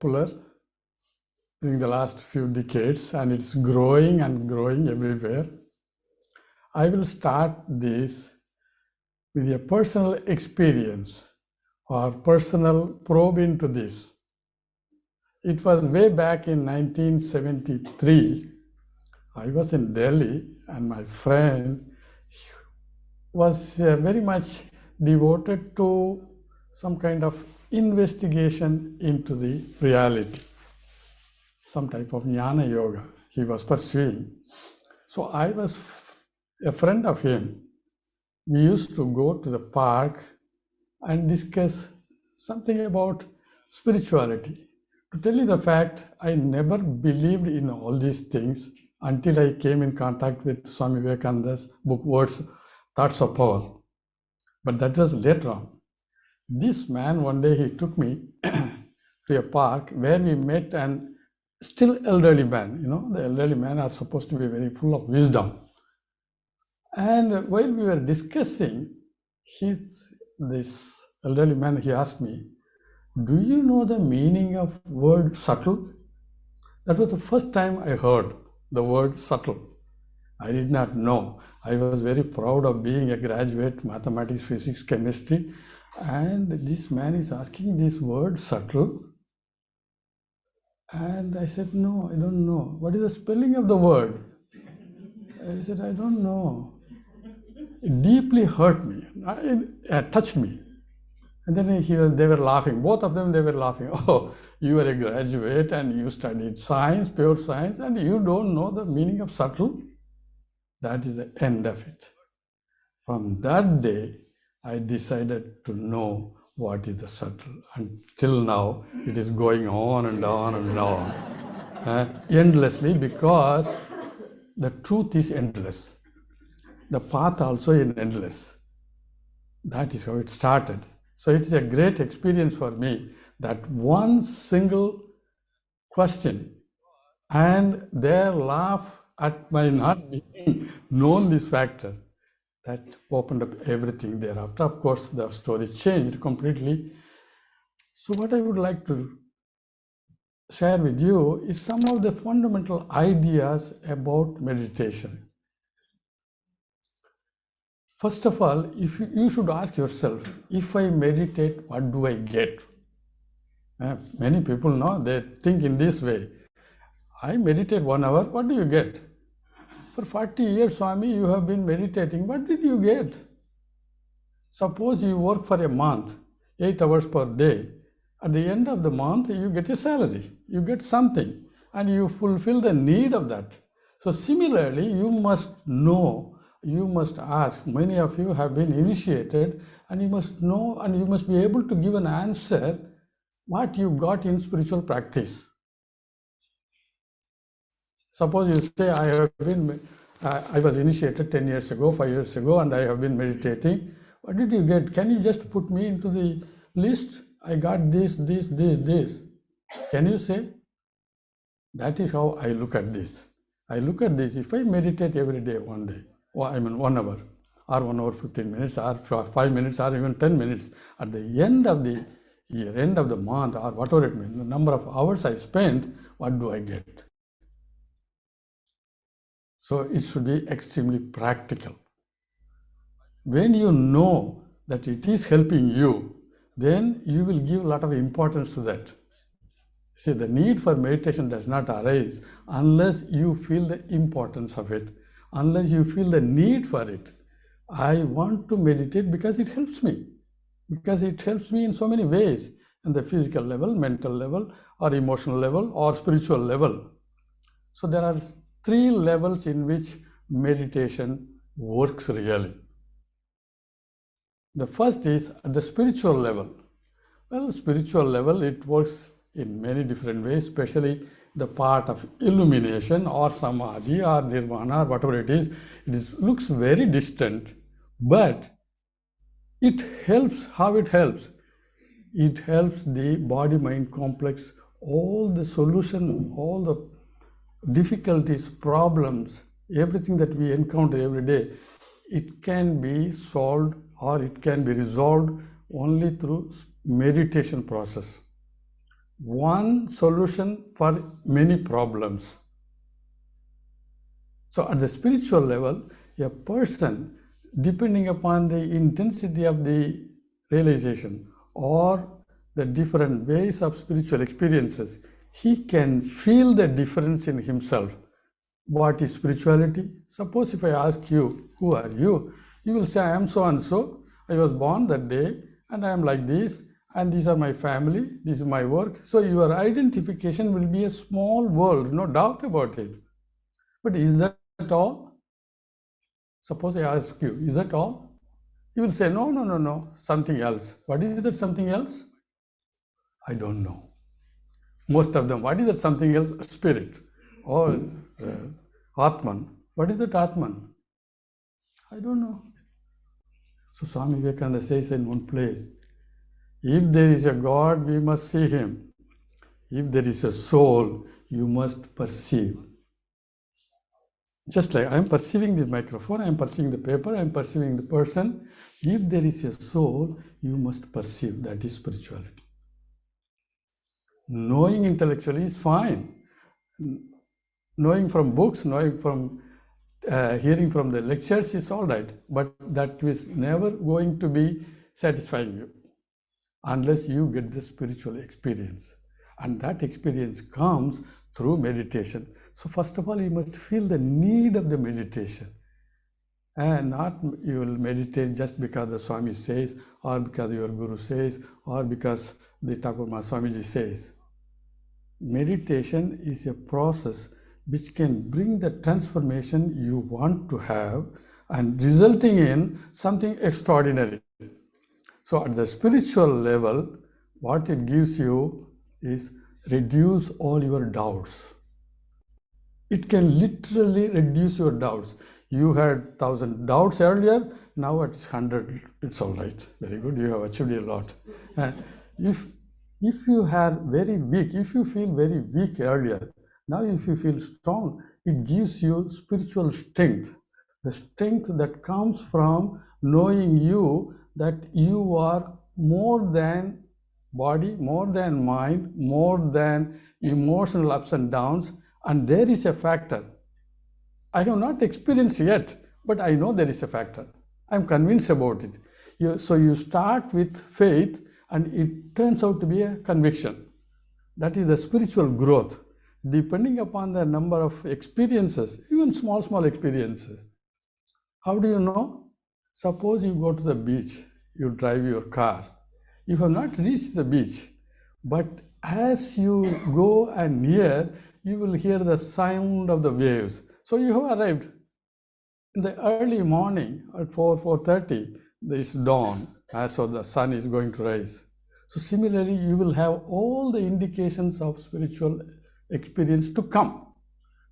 popular during the last few decades, and it's growing and growing everywhere. I will start this with a personal experience or personal probe into this. It was way back in 1973. I was in Delhi, and my friend was very much devoted to some kind of investigation into the reality, some type of jnana yoga he was pursuing. So I was a friend of him. We used to go to the park and discuss something about spirituality. To tell you the fact, I never believed in all these things until I came in contact with Swami Vivekananda's book, Words, Thoughts of Power. But that was later on. This man, one day he took me to a park where we met an still elderly man. You know, the elderly men are supposed to be very full of wisdom. And while we were discussing, this elderly man, he asked me, "Do you know the meaning of word subtle?" That was the first time I heard the word subtle. I did not know. I was very proud of being a graduate, mathematics, physics, chemistry, and this man is asking this word subtle. And I said, "No, I don't know. What is the spelling of the word?" I said, "I don't know." It deeply hurt me, it touched me. And then they were laughing. Both of them, they were laughing. "Oh, you are a graduate and you studied science, pure science, and you don't know the meaning of subtle?" That is the end of it. From that day, I decided to know what is the subtle. Until now, it is going on and on and on, endlessly, because the truth is endless. The path also is endless. That is how it started. So it is a great experience for me that one single question and their laugh at my not being known this factor, that opened up everything thereafter. Of course, the story changed completely. So what I would like to share with you is some of the fundamental ideas about meditation. First of all, if you should ask yourself, if I meditate, what do I get? Many people know, they think in this way. I meditate 1 hour, what do you get? For 40 years, Swami, you have been meditating, what did you get? Suppose you work for a month, 8 hours per day. At the end of the month, you get a salary, you get something, and you fulfill the need of that. So similarly, you must know, you must ask. Many of you have been initiated, and you must know, and you must be able to give an answer what you got in spiritual practice. Suppose you say, I was initiated 10 years ago, 5 years ago, and I have been meditating. What did you get? Can you just put me into the list? I got this. Can you say? That is how I look at this. I look at this. If I meditate every day, 1 day, 1 hour, or 1 hour 15 minutes, or 5 minutes, or even 10 minutes, at the end of the year, end of the month, or whatever it means, the number of hours I spent, what do I get? So it should be extremely practical. When you know that it is helping you, then you will give a lot of importance to that. See, the need for meditation does not arise unless you feel the importance of it, unless you feel the need for it. I want to meditate because it helps me, in so many ways, on the physical level, mental level, or emotional level, or spiritual level. So there are 3 levels in which meditation works really. The first is at the spiritual level. Well, spiritual level, it works in many different ways, especially the part of illumination or samadhi or nirvana or whatever it is. Looks very distant, but it helps. How it helps? It helps the body-mind complex, all the solution, all the difficulties, problems, everything that we encounter every day, it can be solved or it can be resolved only through meditation process. one solution for many problems. So at the spiritual level, a person, depending upon the intensity of the realization or the different ways of spiritual experiences, he can feel the difference in himself. What is spirituality? Suppose if I ask you, who are you? You will say, I am so and so. I was born that day and I am like this, and these are my family, this is my work. So your identification will be a small world, no doubt about it. But is that all? Suppose I ask you, is that all? You will say, no, something else. What is that something else? I don't know. Most of them, what is that something else? Spirit. Or Atman. What is that Atman? I don't know. So Swami Vivekananda says in one place, if there is a God, we must see him. If there is a soul, you must perceive. Just like I am perceiving the microphone, I am perceiving the paper, I am perceiving the person. If there is a soul, you must perceive. That is spirituality. Knowing intellectually is fine. Knowing from books, knowing from hearing from the lectures is all right, but that is never going to be satisfying you unless you get the spiritual experience. And that experience comes through meditation. So first of all, you must feel the need of the meditation. And not you will meditate just because the Swami says, or because your Guru says, or because the Thakur Maharaj Swamiji says. Meditation is a process which can bring the transformation you want to have and resulting in something extraordinary. So at the spiritual level, what it gives you is reduce all your doubts. It can literally reduce your doubts. You had 1,000 doubts earlier, now it's 100, it's all right. Very good, you have achieved a lot. If you are very weak, if you feel very weak earlier, now if you feel strong, it gives you spiritual strength. The strength that comes from knowing you that you are more than body, more than mind, more than emotional ups and downs, and there is a factor. I have not experienced yet, but I know there is a factor. I'm convinced about it. So you start with faith and it turns out to be a conviction. That is the spiritual growth. Depending upon the number of experiences, even small experiences. How do you know? Suppose you go to the beach, you drive your car. You have not reached the beach, but as you go and near, you will hear the sound of the waves. So you have arrived. In the early morning at 4:30, there is dawn, so the sun is going to rise. So similarly, you will have all the indications of spiritual experience to come.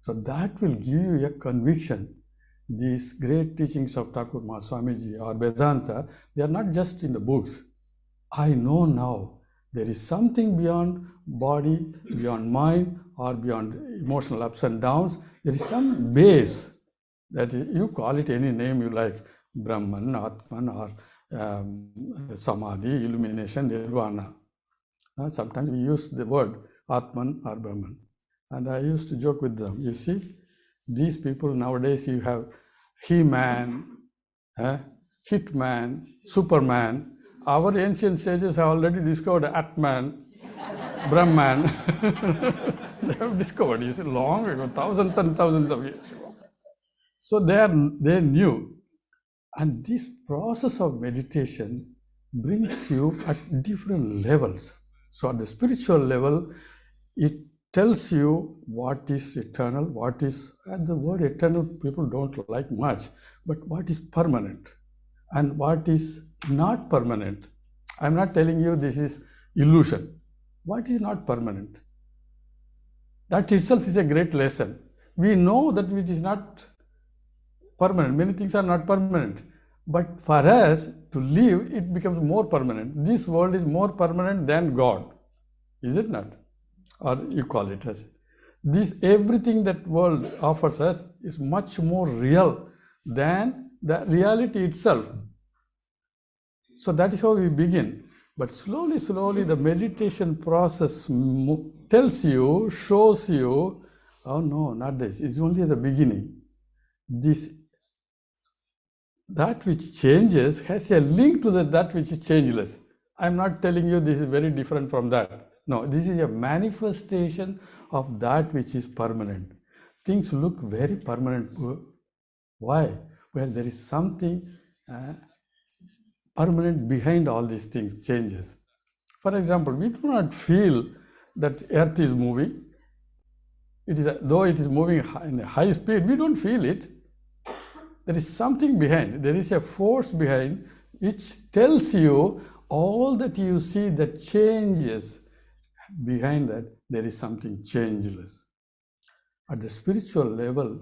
So that will give you a conviction. These great teachings of Thakur Maharaj Swamiji or Vedanta, they are not just in the books. I know now there is something beyond body, beyond mind, or beyond emotional ups and downs. There is some base that you call it any name you like, Brahman, Atman, or Samadhi, illumination, Nirvana. Sometimes we use the word Atman or Brahman. And I used to joke with them. You see, these people nowadays, you have He-Man, Hitman, Superman. Our ancient sages have already discovered Atman, Brahman. They have discovered, you see, long ago, thousands and thousands of years ago. So they knew. And this process of meditation brings you at different levels. So at the spiritual level, it tells you what is eternal, what is, and the word eternal people don't like much, but what is permanent and what is not permanent. I'm not telling you this is illusion. What is not permanent? That itself is a great lesson. We know that it is not permanent. Many things are not permanent. But for us to live, it becomes more permanent. This world is more permanent than God. Is it not? Or you call it as this. Everything that world offers us is much more real than the reality itself. So that is how we begin. But slowly, slowly, the meditation process tells you, shows you, oh no, not this. It's only the beginning. That which changes has a link to that which is changeless. I'm not telling you this is very different from that. No, this is a manifestation of that which is permanent. Things look very permanent. Why? Well, there is something permanent behind all these things, changes. For example, we do not feel that earth is moving. Though it is moving in a high speed, we don't feel it. There is something behind. There is a force behind which tells you all that you see that changes. Behind that, there is something changeless. At the spiritual level,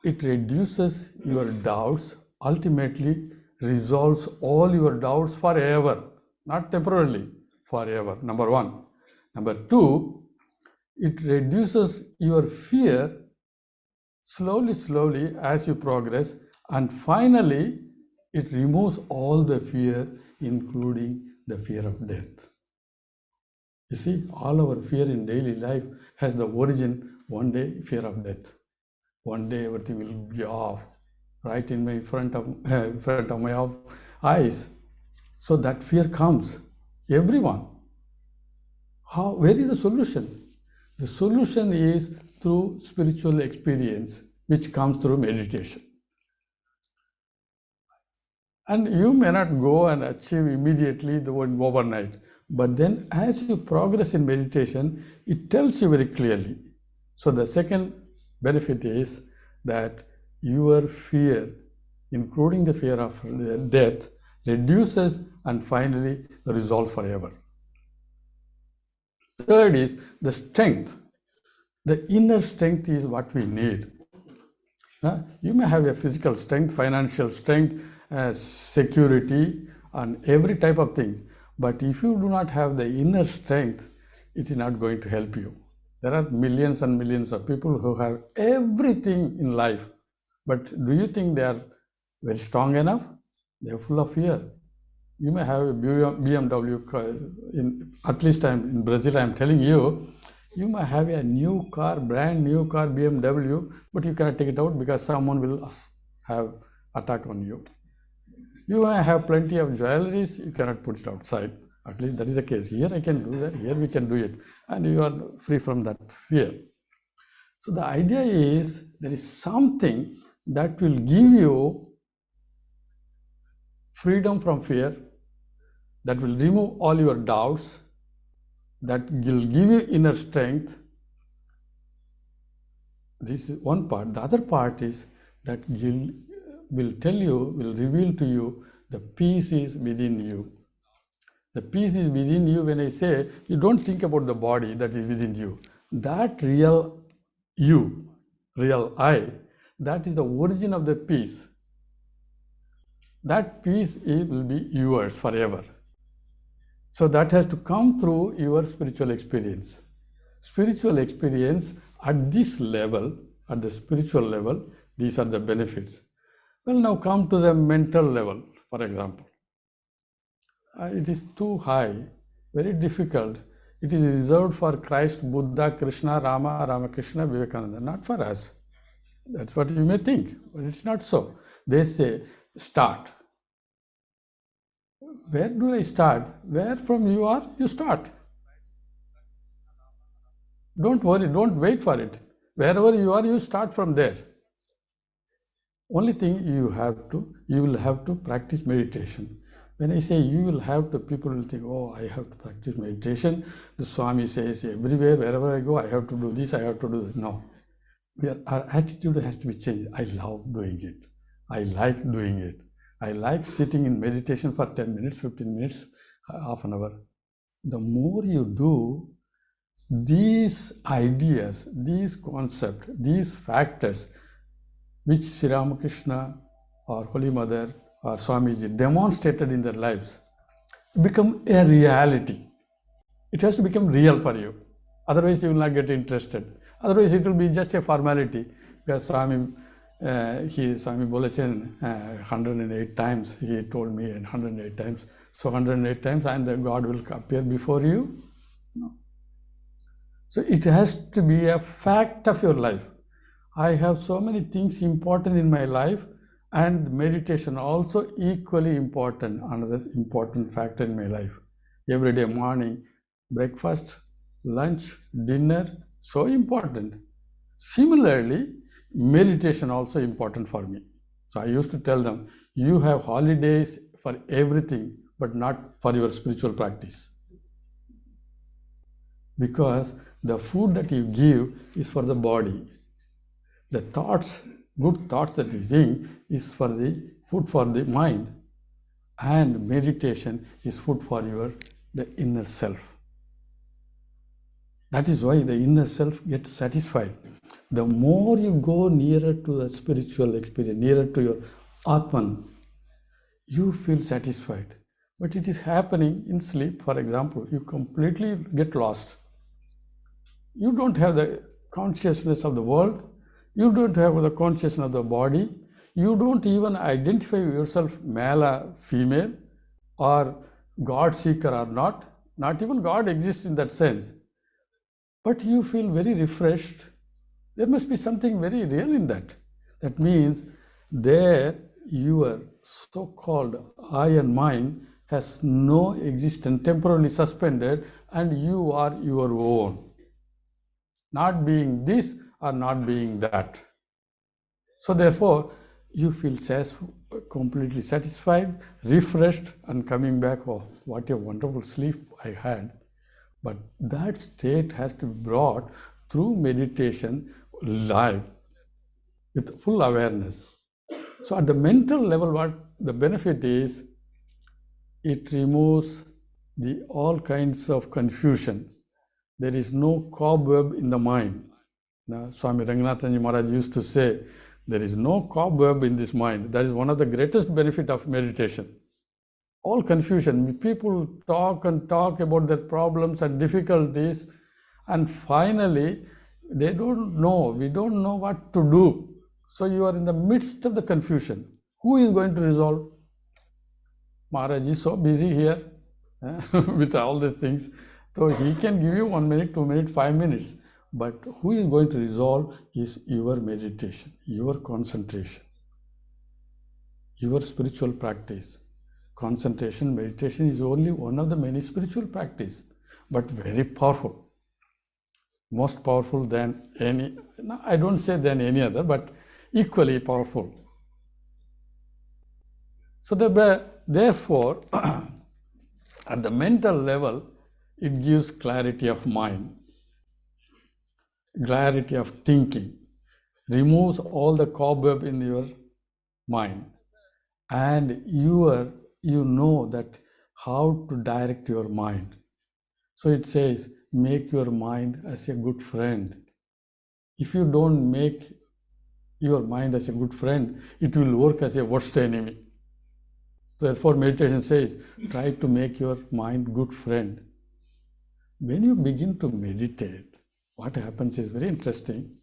it reduces your doubts, ultimately resolves all your doubts forever, not temporarily, forever, number one. Number two, it reduces your fear slowly, slowly as you progress, and finally, it removes all the fear, including the fear of death. You see, all our fear in daily life has the origin, one day, fear of death. One day everything will be off, right in front of my eyes. So that fear comes, everyone. Where is the solution? The solution is through spiritual experience, which comes through meditation. And you may not go and achieve immediately the word overnight, but then as you progress in meditation, it tells you very clearly. So the second benefit is that your fear, including the fear of death, reduces and finally resolves forever. Third is the strength. The inner strength is what we need. You may have a physical strength, financial strength, security, and every type of thing. But if you do not have the inner strength, it is not going to help you. There are millions and millions of people who have everything in life. But do you think they are very strong enough? They are full of fear. You may have a BMW, at least in Brazil, I'm telling you, you may have a new car, brand new car, BMW, but you cannot take it out because someone will have attack on you. You may have plenty of jewelries, you cannot put it outside. At least that is the case. Here I can do that, here we can do it. And you are free from that fear. So the idea is there is something that will give you freedom from fear, that will remove all your doubts, that will give you inner strength. This is one part. The other part is that will tell you, will reveal to you the peace is within you. The peace is within you. When I say, you don't think about the body that is within you. That real you, real I, that is the origin of the peace. That peace will be yours forever. So that has to come through your spiritual experience. Spiritual experience at this level, at the spiritual level, these are the benefits. Well, now come to the mental level, for example. It is too high, very difficult. It is reserved for Christ, Buddha, Krishna, Rama, Ramakrishna, Vivekananda, not for us. That's what you may think, but it's not so. They say, start. Where do I start? Where from you are, you start. Don't worry, don't wait for it. Wherever you are, you start from there. Only thing you will have to practice meditation. When I say you will have to, people will think, oh, I have to practice meditation. The Swami says, everywhere, wherever I go, I have to do this, I have to do that. No. Our attitude has to be changed. I love doing it. I like doing it. I like sitting in meditation for 10 minutes, 15 minutes, half an hour. The more you do, these ideas, these concepts, these factors, which Sri Ramakrishna or Holy Mother or Swamiji demonstrated in their lives, become a reality. It has to become real for you. Otherwise, you will not get interested. Otherwise, it will be just a formality. Because Swami Bolachen 108 times, he told me 108 times, So 108 times and the God will appear before you? No. So it has to be a fact of your life. I have so many things important in my life, and meditation also equally important, another important factor in my life. Every day morning, breakfast, lunch, dinner, so important. Similarly, meditation also important for me. So I used to tell them, you have holidays for everything, but not for your spiritual practice. Because the food that you give is for the body. The thoughts, good thoughts that you think is for the food for the mind, and meditation is food for the inner self. That is why the inner self gets satisfied. The more you go nearer to the spiritual experience, nearer to your Atman, you feel satisfied. But it is happening in sleep, for example. You completely get lost. You don't have the consciousness of the world. You don't have the consciousness of the body. You don't even identify yourself male or female, or God seeker or not. Not even God exists in that sense. But you feel very refreshed. There must be something very real in that. That means there your so-called I and mind has no existence, temporarily suspended, and you are your own. Not being this or not being that. So therefore, you feel completely satisfied, refreshed, and coming back, oh, what a wonderful sleep I had. But that state has to be brought through meditation live with full awareness. So at the mental level, what the benefit is, it removes all kinds of confusion. There is no cobweb in the mind. Now, Swami Ranganathanji Maharaj used to say, there is no cobweb in this mind. That is one of the greatest benefit of meditation. All confusion. People talk and talk about their problems and difficulties, and finally, we don't know what to do. So you are in the midst of the confusion. Who is going to resolve? Maharaj is so busy here with all these things. So he can give you 1 minute, 2 minutes, 5 minutes. But who is going to resolve is your meditation, your concentration, your spiritual practice. Concentration, meditation is only one of the many spiritual practice, but very powerful. Most powerful than any, no, I don't say than any other, but equally powerful. So therefore, at the mental level, it gives clarity of mind, clarity of thinking, removes all the cobweb in your mind, and you know that how to direct your mind. So it says, make your mind as a good friend. If you don't make your mind as a good friend, it will work as a worst enemy. Therefore, meditation says, try to make your mind good friend. When you begin to meditate, what happens is very interesting.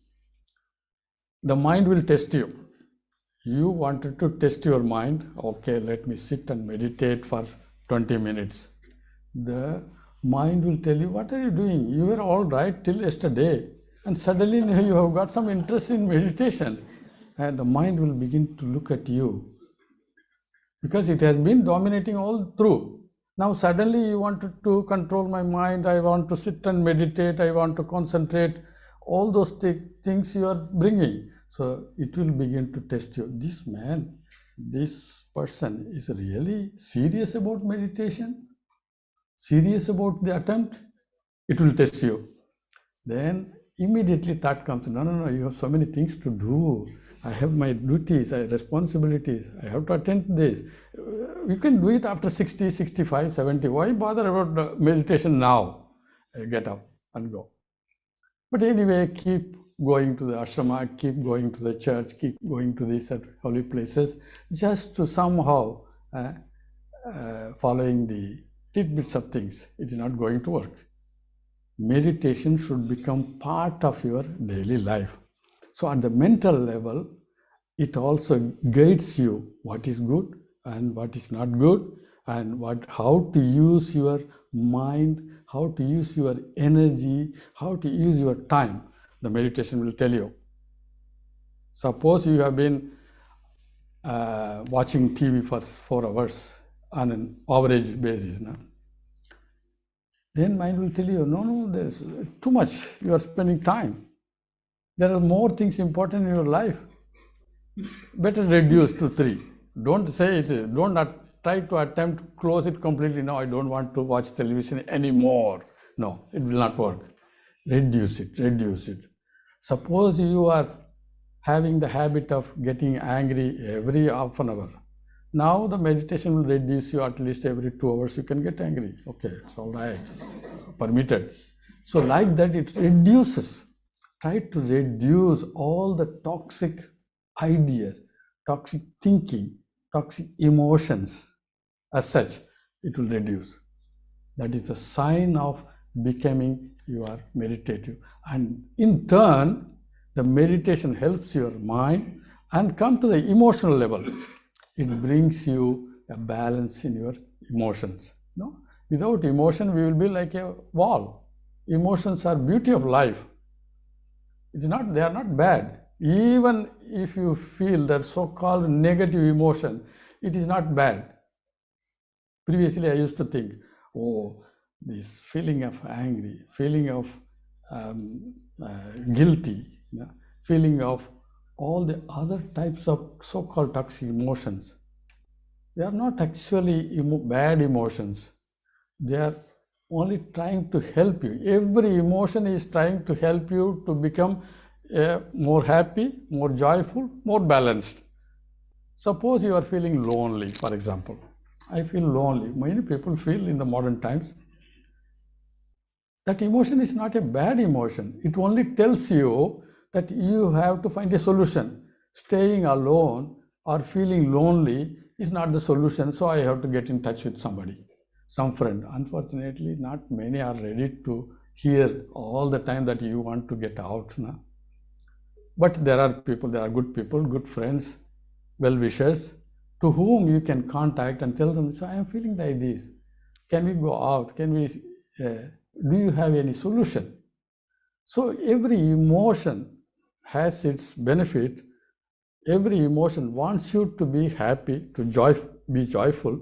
The mind will test you. You wanted to test your mind. Okay, let me sit and meditate for 20 minutes. The mind will tell you, what are you doing? You were all right till yesterday. And suddenly you have got some interest in meditation. And the mind will begin to look at you. Because it has been dominating all through. Now suddenly you want to control my mind. I want to sit and meditate. I want to concentrate. All those things you are bringing. So it will begin to test you. This man, this person is really serious about meditation? Serious about the attempt? It will test you. Then immediately thought comes, no, you have so many things to do. I have my duties, I have responsibilities. I have to attend to this. You can do it after 60, 65, 70. Why bother about meditation now? Get up and go. But anyway, keep going to the ashrama, keep going to the church, keep going to these holy places, just to somehow following the tidbits of things. It is not going to work. Meditation should become part of your daily life. So at the mental level, it also guides you what is good and what is not good, and how to use your mind, how to use your energy, how to use your time. The meditation will tell you. Suppose you have been watching TV for 4 hours on an average basis now. Then mind will tell you, no, there's too much. You are spending time. There are more things important in your life. Better reduce to 3. Don't say it. Don't try to attempt to close it completely. No, I don't want to watch television anymore. No, it will not work. Reduce it. Reduce it. Suppose you are having the habit of getting angry every half an hour. Now the meditation will reduce you at least every 2 hours. You can get angry. Okay, it's all right. Permitted. So like that, it reduces. Try to reduce all the toxic ideas, toxic thinking, toxic emotions. As such, it will reduce. That is a sign of becoming you are meditative. And in turn, the meditation helps your mind and come to the emotional level. It brings you a balance in your emotions. No? Without emotion, we will be like a wall. Emotions are beauty of life. It's not, they are not bad. Even if you feel that so-called negative emotion, it is not bad. Previously, I used to think, oh, this feeling of angry, feeling of guilty, feeling of all the other types of so-called toxic emotions. They are not actually bad emotions. They are only trying to help you. Every emotion is trying to help you to become more happy, more joyful, more balanced. Suppose you are feeling lonely, for example. I feel lonely. Many people feel in the modern times. That emotion is not a bad emotion. It only tells you that you have to find a solution. Staying alone or feeling lonely is not the solution, so I have to get in touch with somebody, some friend. Unfortunately, not many are ready to hear all the time that you want to get out. No? But there are people, there are good people, good friends, well-wishers, to whom you can contact and tell them, so I am feeling like this. Can we go out? Can we, do you have any solution? So every emotion has its benefit. Every emotion wants you to be happy, to be joyful.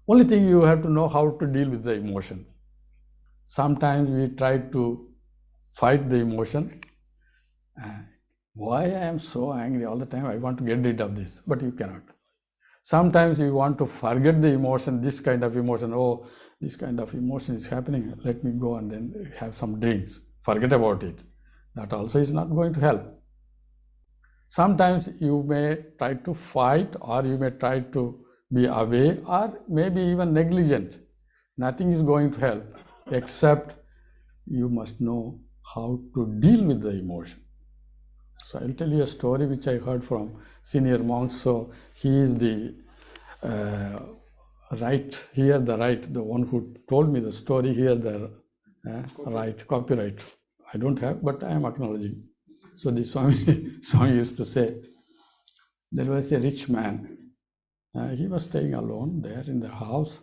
Only thing you have to know how to deal with the emotion. Sometimes we try to fight the emotion. Why I am so angry all the time? I want to get rid of this, but you cannot. Sometimes you want to forget the emotion, this kind of emotion. Oh, this kind of emotion is happening. Let me go and then have some drinks. Forget about it. That also is not going to help. Sometimes you may try to fight, or you may try to be away, or maybe even negligent. Nothing is going to help, except you must know how to deal with the emotion. So I'll tell you a story which I heard from senior monks. So he is the the one who told me the story here, the copyright. I don't have, but I am acknowledging. So this Swami used to say, there was a rich man. He was staying alone there in the house,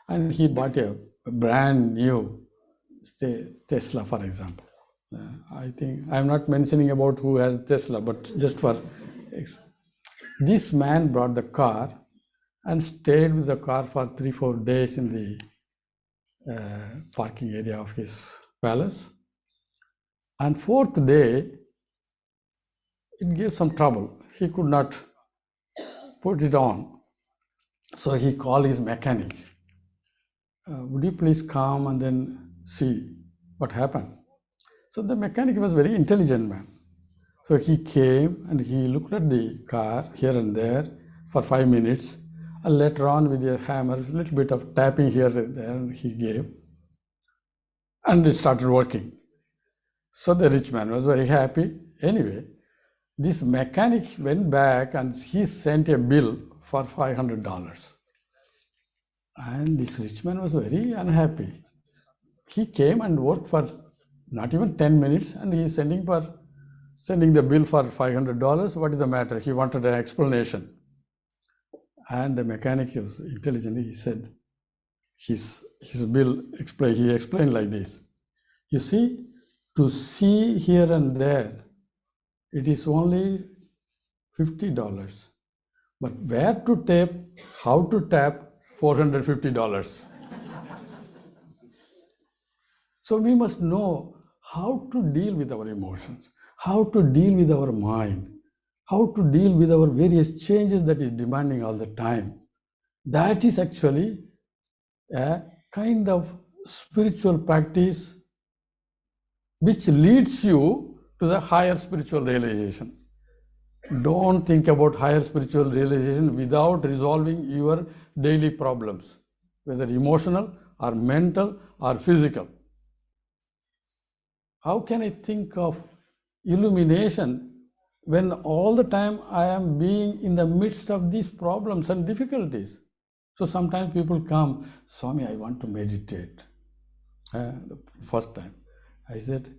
and he bought a brand new Tesla, for example. I think I'm not mentioning about who has Tesla, but just for this man brought the car and stayed with the car for 3-4 days in the parking area of his palace. And 4th day, it gave some trouble. He could not put it on. So he called his mechanic. Would you please come and then see what happened? So the mechanic was a very intelligent man. So he came and he looked at the car here and there for 5 minutes. And later on, with a hammer, a little bit of tapping here and there, he gave. And it started working. So the rich man was very happy. Anyway, this mechanic went back and he sent a bill for $500. And this rich man was very unhappy. He came and worked for not even 10 minutes, and he is sending the bill for $500. What is the matter? He wanted an explanation. And the mechanic was intelligent. He said, his bill, he explained like this. You see, to see here and there, it is only $50. But where to tap, how to tap, $450. So we must know how to deal with our emotions, how to deal with our mind, how to deal with our various changes that is demanding all the time. That is actually a kind of spiritual practice which leads you to the higher spiritual realization. Don't think about higher spiritual realization without resolving your daily problems, whether emotional or mental or physical. How can I think of illumination when all the time I am being in the midst of these problems and difficulties? So sometimes people come, Swami, I want to meditate. The first time I said,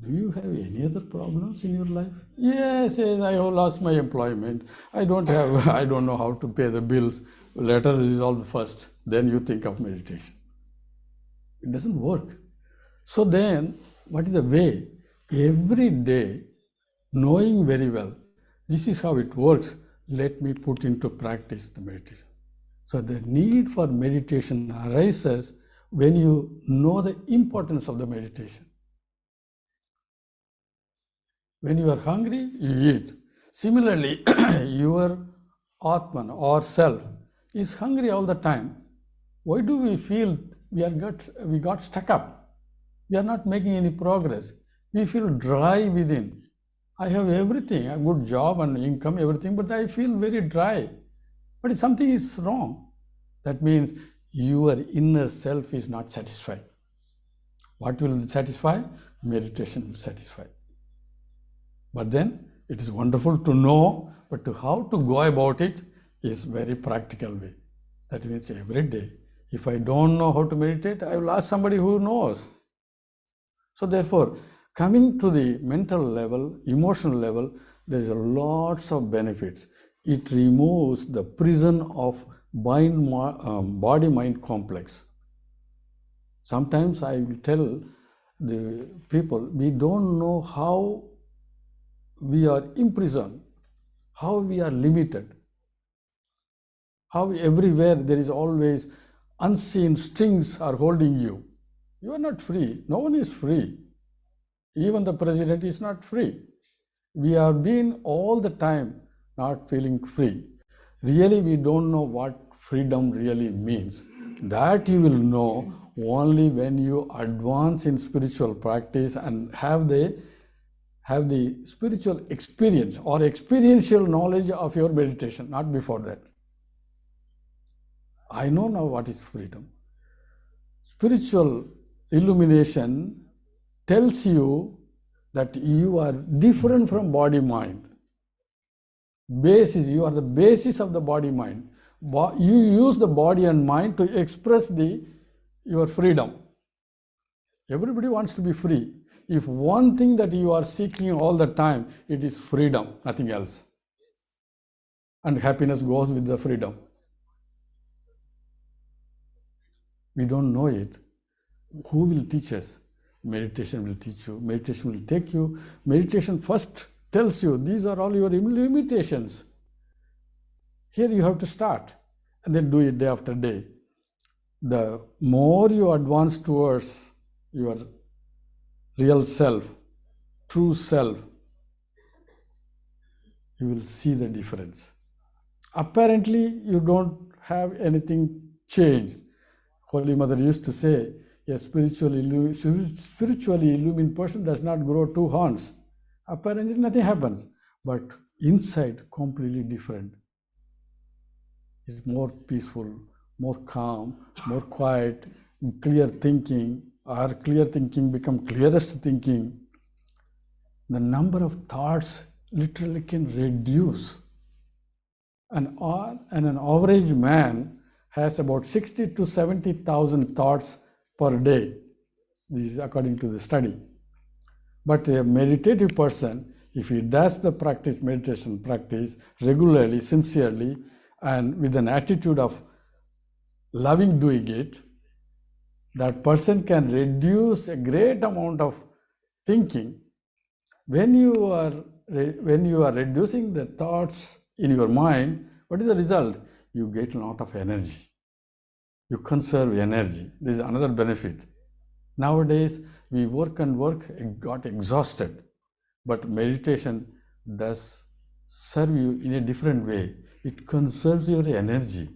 do you have any other problems in your life? Yes, I have lost my employment. I don't know how to pay the bills. Let us resolve first, then you think of meditation. It doesn't work. So then, what is the way? Every day, knowing very well, this is how it works, let me put into practice the meditation. So the need for meditation arises when you know the importance of the meditation. When you are hungry, you eat. Similarly, your Atman or self is hungry all the time. Why do we feel we got stuck up? We are not making any progress. We feel dry within. I have everything, a good job and income, everything, but I feel very dry. But something is wrong. That means your inner self is not satisfied. What will satisfy? Meditation will satisfy. But then it is wonderful to know, but how to go about it is very practical way. That means every day. If I don't know how to meditate, I will ask somebody who knows. So therefore, coming to the mental level, emotional level, there is lots of benefits. It removes the prison of body-mind complex. Sometimes I will tell the people, we don't know how we are imprisoned, how we are limited, how everywhere there is always unseen strings are holding you. You are not free. No one is free. Even the president is not free. We are being all the time not feeling free. Really, we don't know what freedom really means. That you will know only when you advance in spiritual practice and have the spiritual experience or experiential knowledge of your meditation, not before that. I know now what is freedom. Spiritual illumination tells you that you are different from body-mind. You are the basis of the body-mind. You use the body and mind to express your freedom. Everybody wants to be free. If one thing that you are seeking all the time, it is freedom, nothing else. And happiness goes with the freedom. We don't know it. Who will teach us? Meditation will teach you. Meditation will take you. Meditation first tells you, these are all your limitations. Here you have to start and then do it day after day. The more you advance towards your real self, true self, you will see the difference. Apparently, you don't have anything changed. Holy Mother used to say, a spiritually illumined person does not grow two horns. Apparently, nothing happens, but inside, completely different. It's more peaceful, more calm, more quiet, clear thinking. Our clear thinking become clearest thinking. The number of thoughts literally can reduce. And an average man has about 60 to 70,000 thoughts per day. This is according to the study. But a meditative person, if he does the meditation practice regularly, sincerely, and with an attitude of loving doing it, that person can reduce a great amount of thinking. When you are reducing the thoughts in your mind, what is the result? You get a lot of energy. You conserve energy. This is another benefit. Nowadays, we work and work, got exhausted. But meditation does serve you in a different way. It conserves your energy,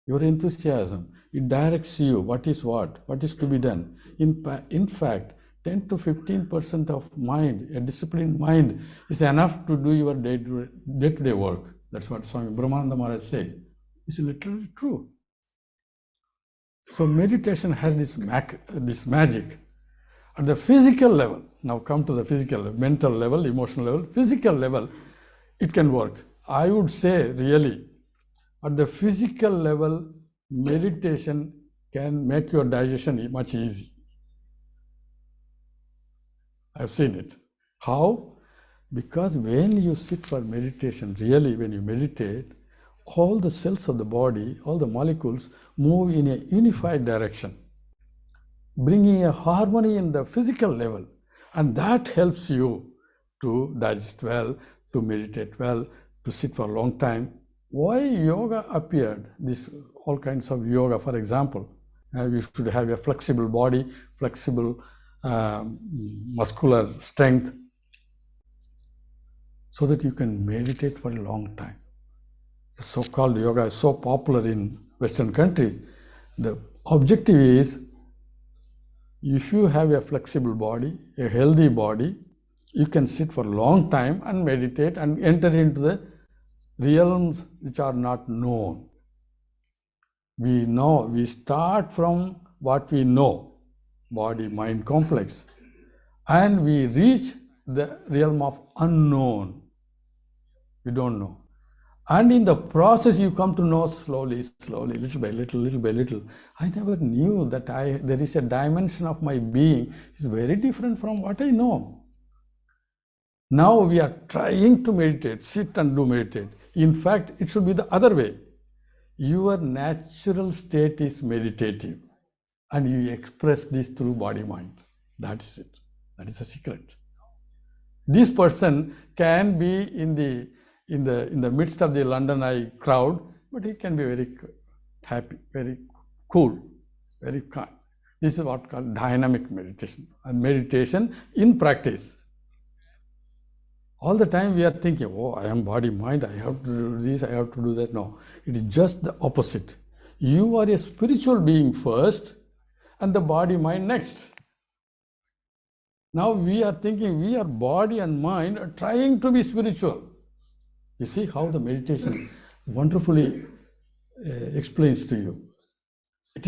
your enthusiasm. It directs you what is to be done. In fact, 10 to 15% of mind, a disciplined mind, is enough to do your day-to-day work. That's what Swami Brahmananda Maharaj says. It's literally true. So meditation has this magic. At the physical level, now come to the physical level, mental level, emotional level, physical level, it can work. I would say really, at the physical level, meditation can make your digestion much easy. I've seen it. How? Because when you sit for meditation, really when you meditate, all the cells of the body, all the molecules move in a unified direction, bringing a harmony in the physical level, and that helps you to digest well, to meditate well, to sit for a long time. Why yoga appeared? This all kinds of yoga, for example, you should have a flexible body, flexible muscular strength, so that you can meditate for a long time. The so-called yoga is so popular in Western countries. The objective is, if you have a flexible body, a healthy body, you can sit for a long time and meditate and enter into the realms which are not known. We know, we start from what we know, body-mind complex, and we reach the realm of unknown. We don't know. And in the process, you come to know slowly, little by little. I never knew that there is a dimension of my being is very different from what I know. Now we are trying to meditate, sit and do meditate. In fact, it should be the other way. Your natural state is meditative, and you express this through body-mind. That is it. That is the secret. This person can be in the midst of the London Eye crowd, but he can be very happy, very cool, very calm. This is what called dynamic meditation, and meditation in practice. All the time we are thinking, oh, I am body, mind, I have to do this, I have to do that. No, it is just the opposite. You are a spiritual being first, and the body, mind next. Now we are thinking we are body and mind are trying to be spiritual. You see how the meditation wonderfully explains to you. It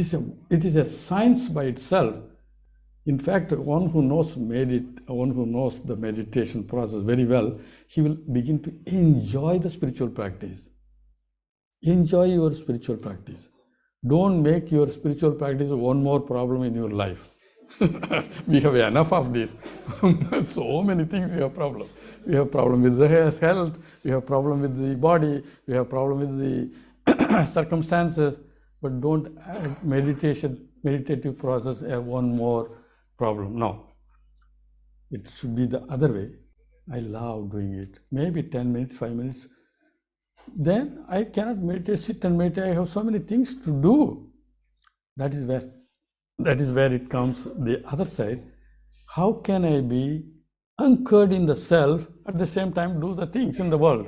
is a science by itself. In fact, one who knows the meditation process very well, he will begin to enjoy the spiritual practice. Enjoy your spiritual practice. Don't make your spiritual practice one more problem in your life. We have enough of this. So many things we have problem. We have problem with the health, we have problem with the body, we have problem with the circumstances, but don't add meditative process one more problem. No. It should be the other way. I love doing it. Maybe 10 minutes, 5 minutes. Then I cannot meditate, sit and meditate. I have so many things to do. That is where it comes the other side. How can I be anchored in the self, at the same time do the things in the world?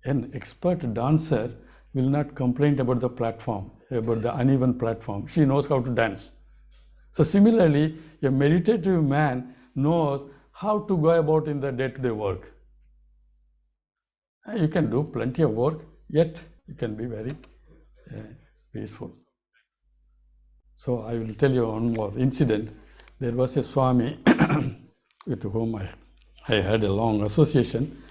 An expert dancer will not complain about the platform, about the uneven platform. She knows how to dance. So similarly, a meditative man knows how to go about in the day-to-day work. You can do plenty of work, yet you can be very peaceful. So I will tell you one more incident. There was a Swami with whom I had a long association.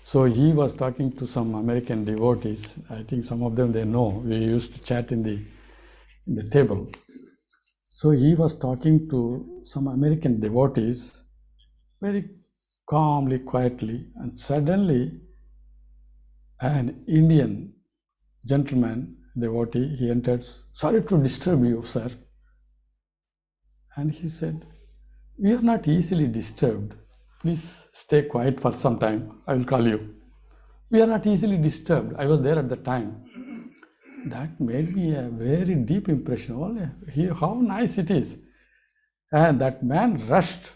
So he was talking to some American devotees. I think some of them they know. We used to chat in the table. So he was talking to some American devotees very calmly, quietly, and suddenly An Indian gentleman, devotee, he entered, "Sorry to disturb you, sir." And he said, "We are not easily disturbed. Please stay quiet for some time. I will call you." We are not easily disturbed. I was there at the time. That made me a very deep impression. Oh, how nice it is. And that man rushed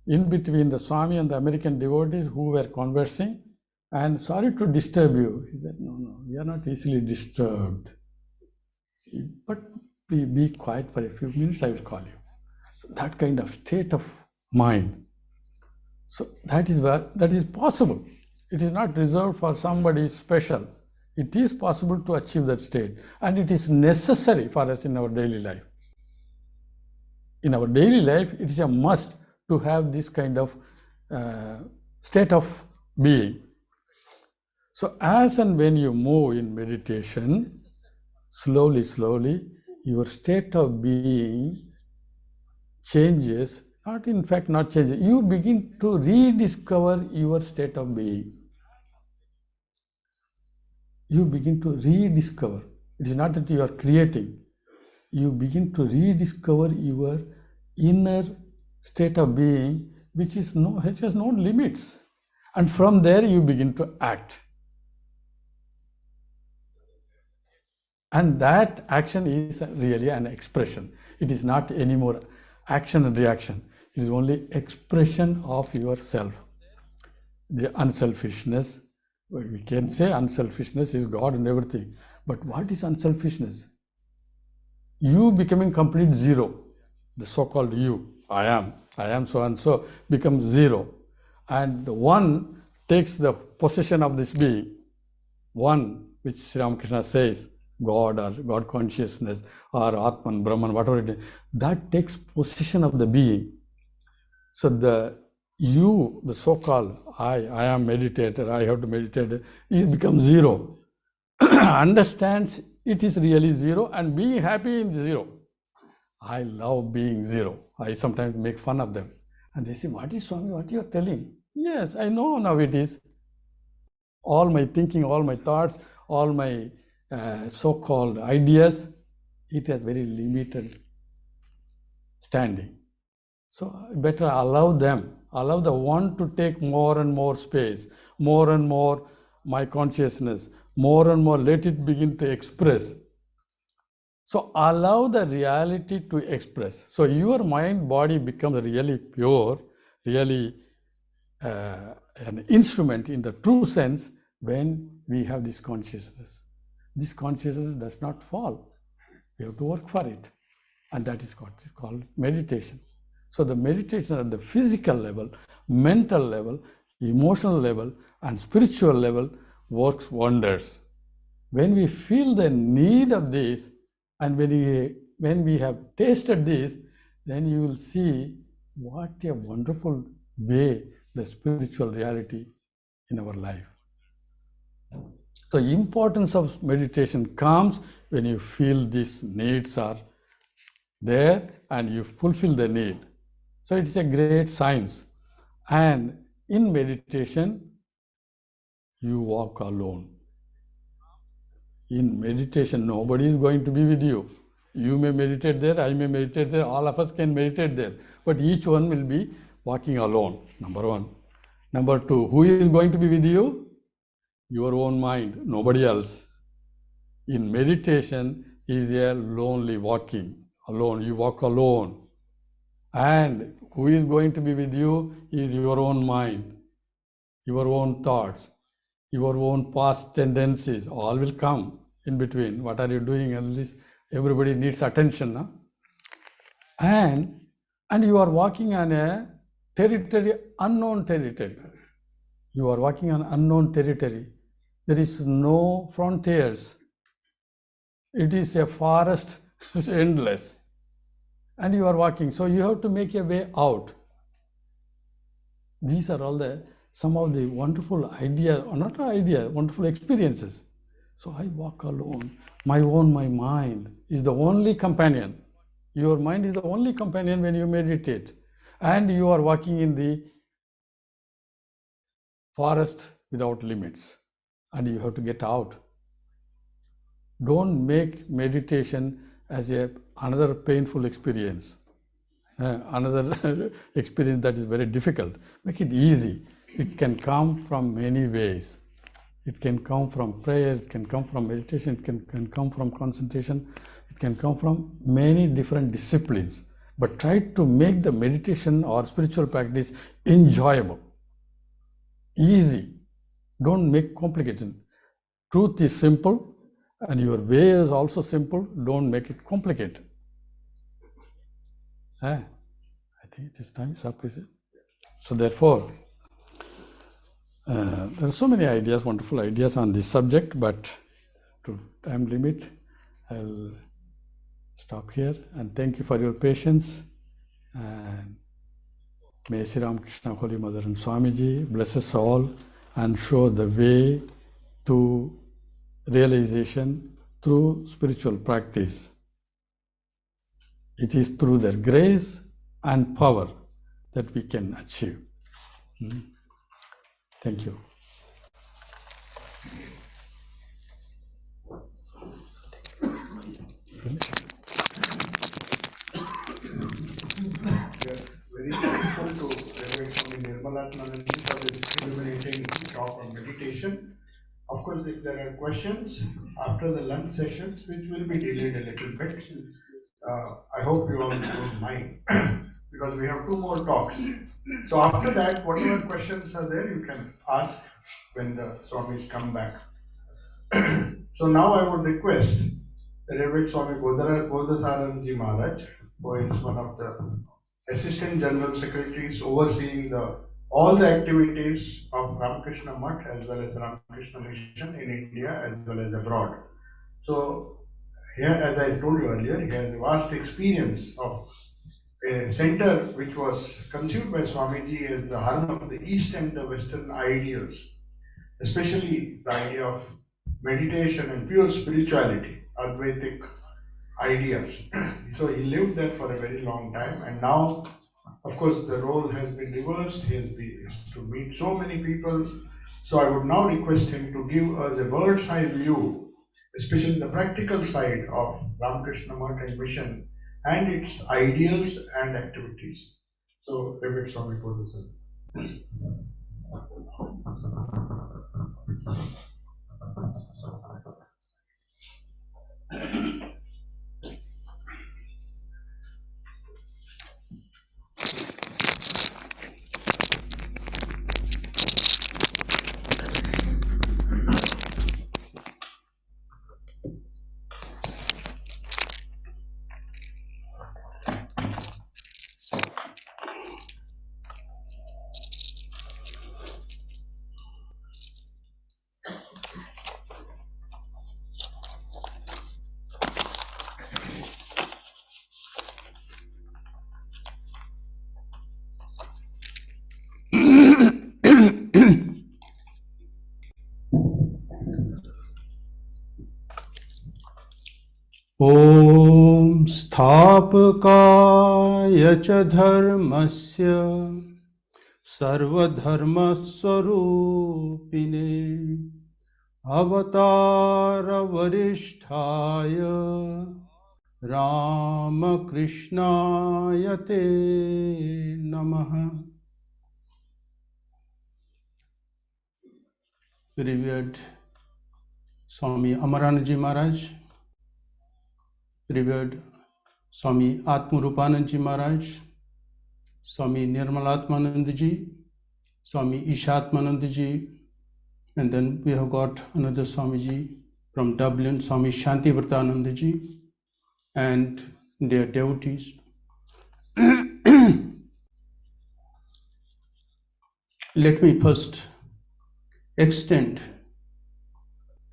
in between the Swami and the American devotees who were conversing, and, "Sorry to disturb you." He said, "No, we are not easily disturbed. But be quiet for a few minutes, I will call you." So that kind of state of mind. So that is possible. It is not reserved for somebody special. It is possible to achieve that state, and it is necessary for us in our daily life. In our daily life, it is a must to have this kind of state of being. So as and when you move in meditation, slowly, your state of being changes. Not changes. You begin to rediscover your state of being. You begin to rediscover. It is not that you are creating. You begin to rediscover your inner state of being, which has no limits. And from there you begin to act. And that action is really an expression. It is not anymore action and reaction. It is only expression of yourself. The unselfishness, we can say unselfishness is God and everything. But what is unselfishness? You becoming complete zero. The so-called you, I am so and so, becomes zero. And the one takes the possession of this being. One, which Sri Ramakrishna says, God or God consciousness or Atman, Brahman, whatever it is, that takes possession of the being. So the you, the so-called I am meditator, I have to meditate, it becomes zero. Understands it is really zero and being happy in zero. I love being zero. I sometimes make fun of them. And they say, "What is Swami, what you are telling?" Yes, I know now it is. All my thinking, all my thoughts, all my so-called ideas, it has very limited standing. So better allow them, allow the one to take more and more space, more and more my consciousness, more and more let it begin to express. So allow the reality to express. So your mind, body becomes really pure, really an instrument in the true sense when we have this consciousness. This consciousness does not fall. We have to work for it. And that is what is called meditation. So the meditation at the physical level, mental level, emotional level, and spiritual level works wonders. When we feel the need of this, and when we have tasted this, then you will see what a wonderful way the spiritual reality in our life. The importance of meditation comes when you feel these needs are there and you fulfill the need. So it's a great science. And in meditation, you walk alone. In meditation, nobody is going to be with you. You may meditate there, I may meditate there, all of us can meditate there. But each one will be walking alone, number one. Number two, who is going to be with you? Your own mind, nobody else. In meditation is a lonely walking, alone. You walk alone. And who is going to be with you is your own mind, your own thoughts, your own past tendencies, all will come in between. What are you doing? At least everybody needs attention. No? And you are walking on a territory, unknown territory. You are walking on unknown territory. There is no frontiers. It is a forest, it's endless. And you are walking, so you have to make a way out. These are all some of the wonderful wonderful experiences. So I walk alone. My mind is the only companion. Your mind is the only companion when you meditate. And you are walking in the forest without limits. and you have to get out. Don't make meditation as another painful experience, another experience that is very difficult. Make it easy. It can come from many ways. It can come from prayer, it can come from meditation, it can come from concentration, it can come from many different disciplines. But try to make the meditation or spiritual practice enjoyable, easy. Don't make complicated. Truth is simple, and your way is also simple. Don't make it complicated. I think it is time up, is it? So therefore, there are so many ideas, wonderful ideas on this subject, but to time limit, I'll stop here and thank you for your patience. And may Sri Ramakrishna, Holy Mother and Swamiji bless us all and show the way to realization through spiritual practice. It is through their grace and power that we can achieve. Thank you. Very thankful to Reverend Swami Nirmalatmananji for this illuminating talk on meditation. Of course, if there are questions after the lunch sessions, which will be delayed a little bit, I hope you all don't mind because we have 2 more talks. So after that, whatever questions are there, you can ask when the Swamis come back. So now I would request Reverend Swami Bodhasaranji Maharaj, who is one of the Assistant General Secretaries overseeing all the activities of Ramakrishna Mutt as well as Ramakrishna Mission in India as well as abroad. So here, as I told you earlier, he has a vast experience of a center which was conceived by Swamiji as the harmony of the East and the Western ideals, especially the idea of meditation and pure spirituality, Advaitic ideas. So he lived there for a very long time, and now, of course, the role has been reversed. He has to meet so many people. So I would now request him to give us a bird's eye view, especially the practical side of Ramakrishna Mutt and Mission and its ideals and activities. So, Reverend Swami Bodhasattva. ॐ स्थापकाय च धर्मस्य सर्वधर्मस्वरूपिणे अवतारवरिष्ठाय रामकृष्णाय ते नमः. Revered Swami Amaranji Maharaj, Revered Swami Atmarupananji Maharaj, Swami Nirmalatmanandaji, Swami Ishatmanandaji, and then we have got another Swamiji from Dublin, Swami Shantivartanandaji, and their devotees. Let me first extend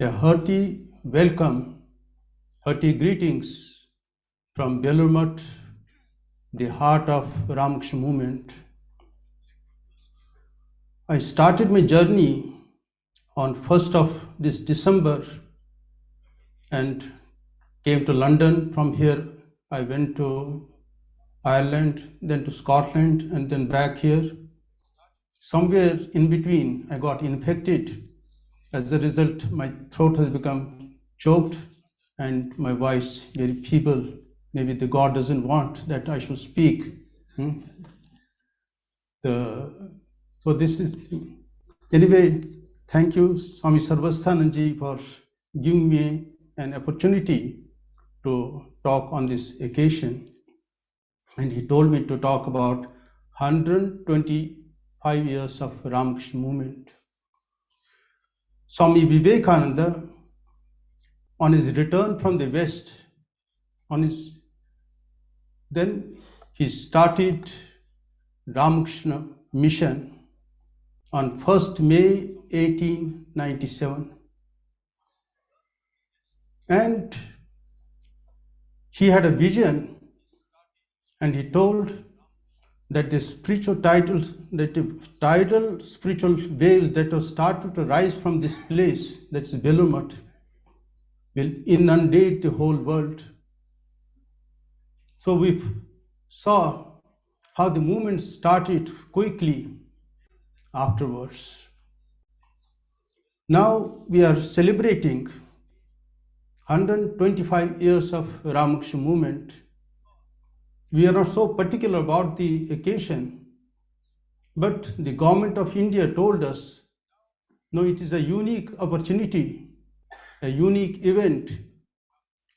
a hearty welcome, hearty greetings from Belur Mutt, the heart of Ramakrishna movement. I started my journey on 1st of this December and came to London. From here I went to Ireland, then to Scotland, and then back here. Somewhere in between I got infected As a result, my throat has become choked and my voice very feeble. Maybe the God doesn't want that I should speak. So this is, anyway, thank you, Swami Sarvasthananda, for giving me an opportunity to talk on this occasion. And he told me to talk about 125 years of Ramakrishna movement. Swami Vivekananda, on his return from the West, then he started Ramakrishna mission on 1st May 1897. And he had a vision, and he told that the spiritual titles, that the tidal spiritual waves that have started to rise from this place, that's Belur, will inundate the whole world. So we saw how the movement started quickly afterwards. Now we are celebrating 125 years of Ramakrishna movement. We are not so particular about the occasion, but the government of India told us, no, it is a unique opportunity, a unique event,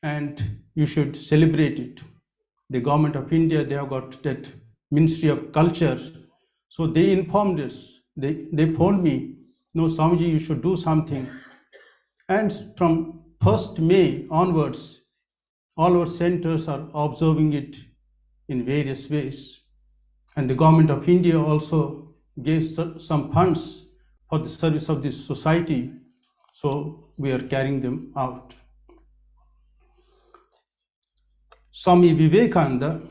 and you should celebrate it. The government of India, they have got that Ministry of Culture. So they informed us, they told me, no, Swamiji, you should do something. And from 1st May onwards, all our centers are observing it in various ways. And the government of India also gave some funds for the service of this society. So we are carrying them out. Swami Vivekananda,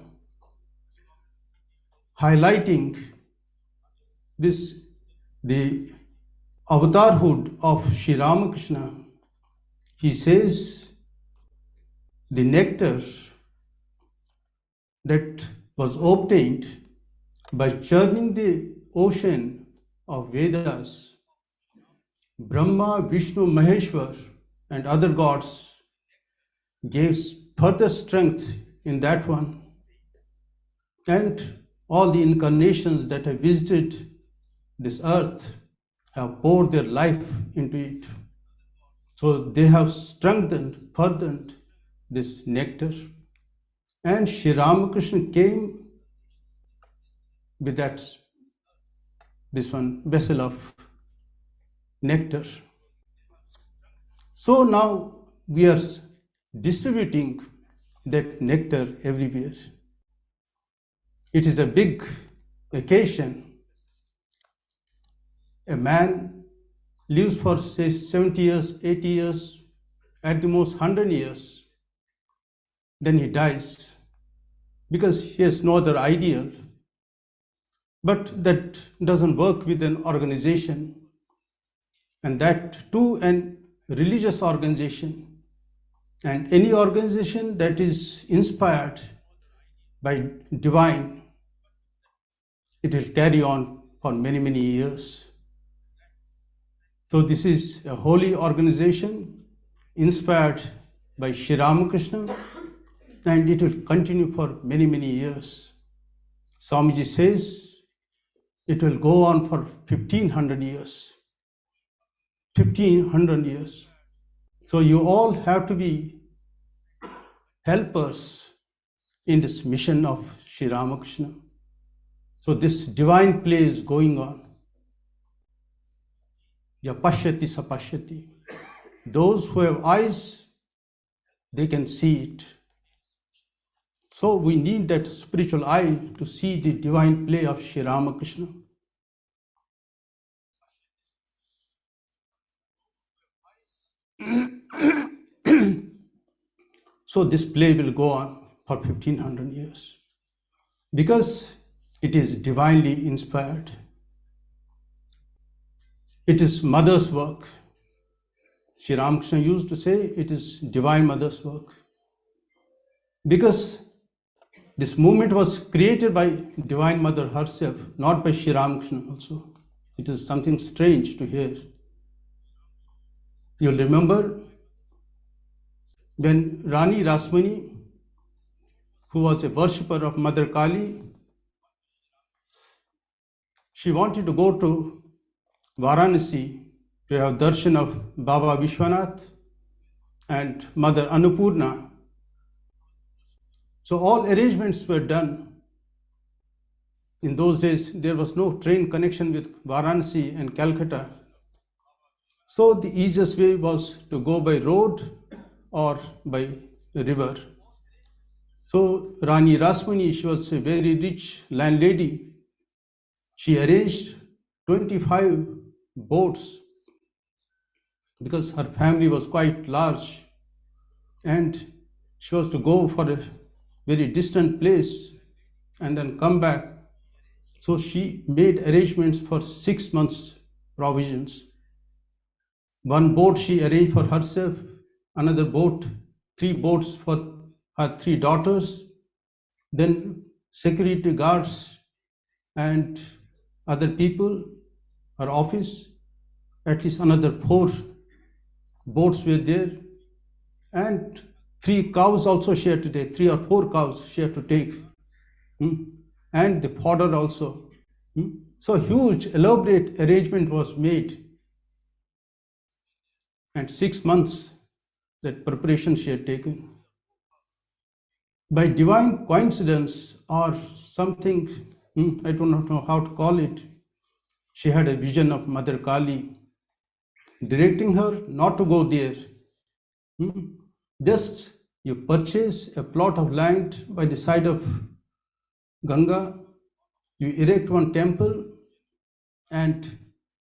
highlighting this, the avatarhood of Sri Ramakrishna, he says, the nectar that was obtained by churning the ocean of Vedas, Brahma, Vishnu, Maheshwar, and other gods gave further strength in that one. And all the incarnations that have visited this earth have poured their life into it. So they have strengthened, furthered this nectar. And Sri Ramakrishna came with this one vessel of nectar. So now we are distributing that nectar everywhere. It is a big occasion. A man lives for, say, 70 years, 80 years, at the most 100 years. Then he dies because he has no other ideal. But that doesn't work with an organization, and that too an religious organization. And any organization that is inspired by divine, it will carry on for many, many years. So this is a holy organization inspired by Sri Ramakrishna, and it will continue for many, many years. Swamiji says it will go on for 1500 years. 1500 years. So you all have to be helpers in this mission of Sri Ramakrishna. So this divine play is going on. Ya pashyati sapashyati. Those who have eyes, they can see it. So we need that spiritual eye to see the divine play of Sri Ramakrishna. So this play will go on for 1500 years because it is divinely inspired. It is mother's work. Sri Ramakrishna used to say it is divine mother's work because this movement was created by Divine Mother herself, not by Sri Ramakrishna also. It is something strange to hear. You'll remember when Rani Rasmani, who was a worshipper of Mother Kali, she wanted to go to Varanasi to have darshan of Baba Vishwanath and Mother Annapurna. So all arrangements were done. In those days, there was no train connection with Varanasi and Calcutta. So the easiest way was to go by road or by river. So Rani Rasmani, she was a very rich landlady. She arranged 25 boats because her family was quite large and she was to go for a very distant place and then come back. So she made arrangements for 6 months provisions. One boat she arranged for herself, another boat, 3 boats for her 3 daughters, then security guards and other people, her office, at least another 4 boats were there, and 3 cows also she had to take, 3 or 4 cows she had to take, and the fodder also. So huge, elaborate arrangement was made, and 6 months that preparation she had taken. By divine coincidence or something, I do not know how to call it, she had a vision of Mother Kali directing her not to go there. Just you purchase a plot of land by the side of Ganga, you erect one temple, and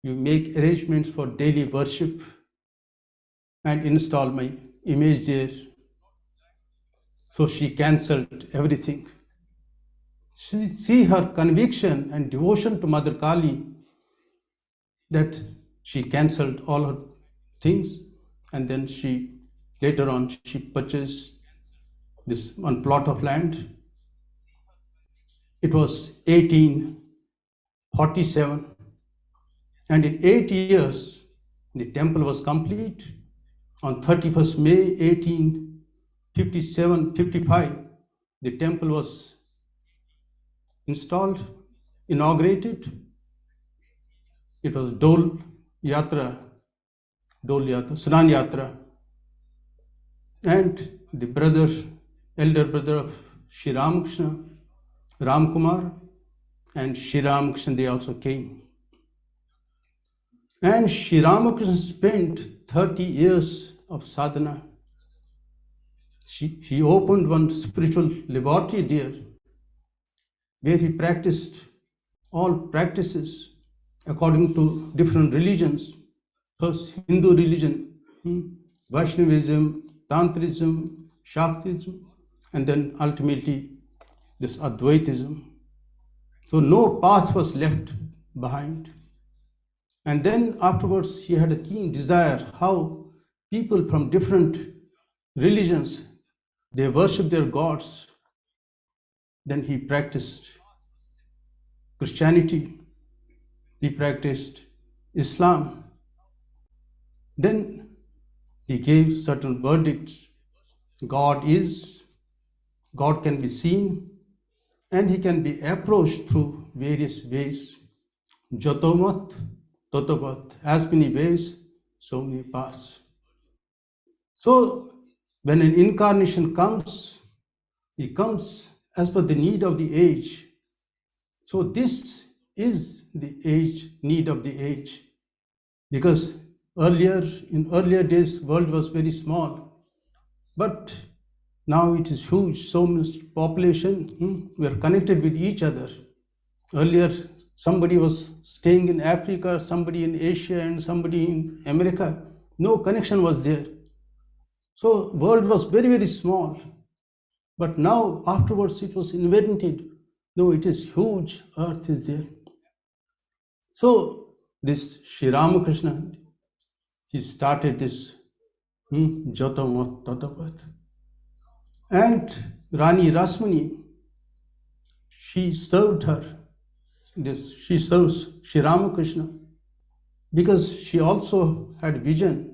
you make arrangements for daily worship and install my image there. So she cancelled everything. See her conviction and devotion to Mother Kali, that she cancelled all her things, and then later on she purchased this one plot of land. It was 1847, and in 8 years the temple was complete. On 31st May 1857-55, the temple was installed, inaugurated. It was Dol Yatra, Snan Yatra, and the elder brother of Shri Ramakrishna, Ram Kumar, and Shri Ramakrishna, they also came. And Shri Ramakrishna spent 30 years of sadhana. He opened one spiritual laboratory there, where he practiced all practices according to different religions. First Hindu religion, Vaishnavism, Tantrism, Shaktism, and then ultimately this Advaitism. So no path was left behind. And then afterwards he had a keen desire how people from different religions, they worship their gods. Then he practiced Christianity, he practiced Islam. Then he gave certain verdicts. God can be seen, and he can be approached through various ways. Jatomat, Totopat, as many ways, so many paths. So when an incarnation comes, he comes as per the need of the age. So this is the need of the age. Because in earlier days, world was very small. But now it is huge, so much population, we are connected with each other. Earlier, somebody was staying in Africa, somebody in Asia, and somebody in America. No connection was there. So world was very, very small. But now, afterwards, it was invented. No, it is huge, earth is there. So this Sri Ramakrishna, he started this Jatamat Tatapat. And Rani Rasmani, she serves Sri Ramakrishna, because she also had vision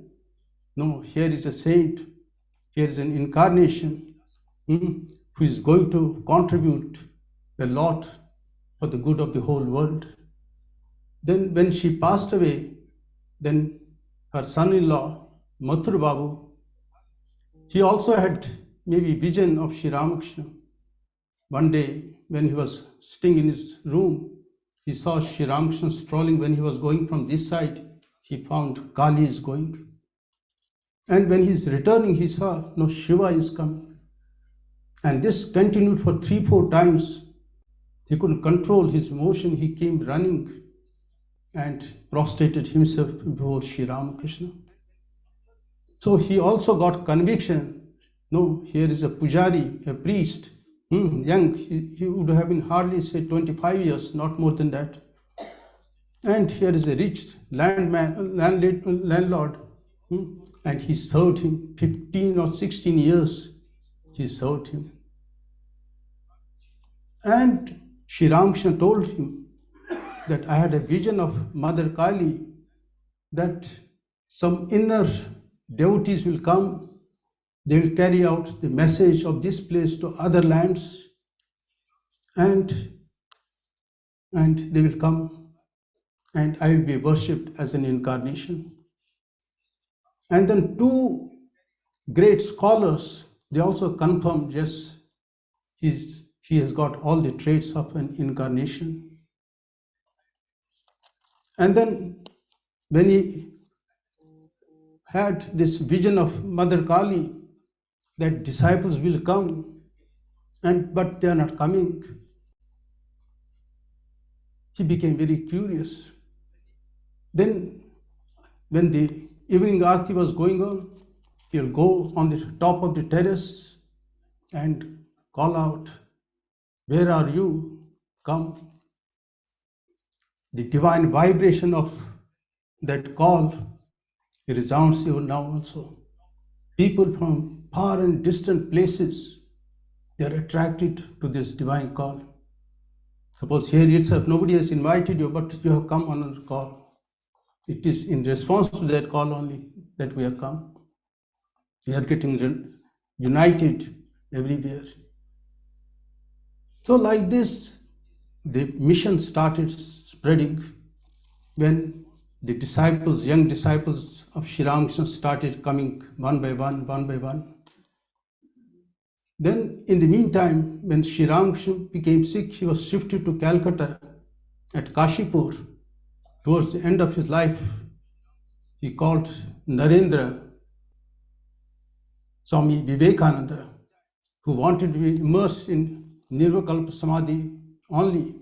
No, here is a saint, here is an incarnation who is going to contribute a lot for the good of the whole world. Then when she passed away, then her son-in-law, Mathur Babu, he also had maybe vision of Sri Ramakrishna. One day when he was sitting in his room, he saw Sri Ramakrishna strolling. When he was going from this side, he found Kali is going. And when he is returning, he saw, no, Shiva is coming. And this continued for 3-4 times. He couldn't control his emotion. He came running and prostrated himself before Sri Ramakrishna. So he also got conviction. No, here is a pujari, a priest, young. He would have been hardly, say, 25 years, not more than that. And here is a rich landlord, and he served him 15 or 16 years. He served him. And Sri Ramakrishna told him that I had a vision of Mother Kali, that some inner devotees will come, they will carry out the message of this place to other lands, and they will come, and I will be worshipped as an incarnation. And then 2 great scholars, they also confirmed, yes, he has got all the traits of an incarnation. And then when he had this vision of Mother Kali, that disciples will come, but they are not coming, he became very curious. Then when the evening Aarti was going on, he'll go on the top of the terrace and call out, "Where are you? Come." The divine vibration of that call resounds even now also. People from far and distant places, they are attracted to this divine call. Suppose here itself nobody has invited you, but you have come on a call. It is in response to that call only that we have come. We are getting united everywhere. So like this, the mission started spreading when the disciples, young disciples of Sri Ramakrishna started coming one by one, one by one. Then in the meantime, when Sri Ramakrishna became sick, he was shifted to Calcutta at Kashipur. Towards the end of his life, he called Narendra, Swami Vivekananda, who wanted to be immersed in Nirvikalpa Samadhi only.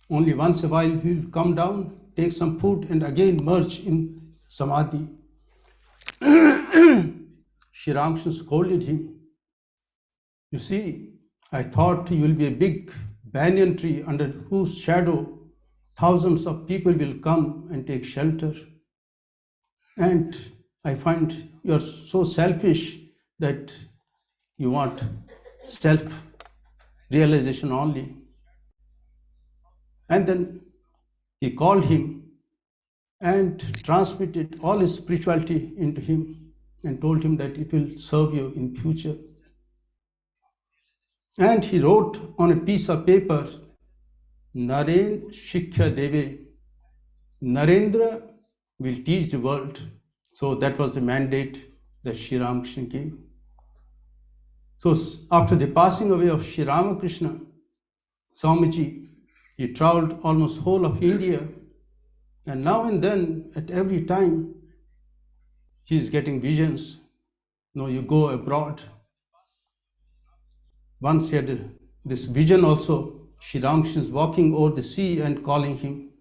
Only once a while he will come down, take some food, and again merge in Samadhi. Sri Ramakrishna scolded him. You see, I thought you will be a big banyan tree under whose shadow thousands of people will come and take shelter. And I find you are so selfish that you want self-realization only. And then he called him and transmitted all his spirituality into him and told him that it will serve you in future. And he wrote on a piece of paper, Naren Shikya Deve, Narendra will teach the world. So that was the mandate that Sri Ramakrishna gave. So after the passing away of Sri Ramakrishna, Swamiji, he traveled almost whole of India, and now and then, at every time, he is getting visions. No, you go abroad. Once he had this vision also, Sri Ramakrishna is walking over the sea and calling him.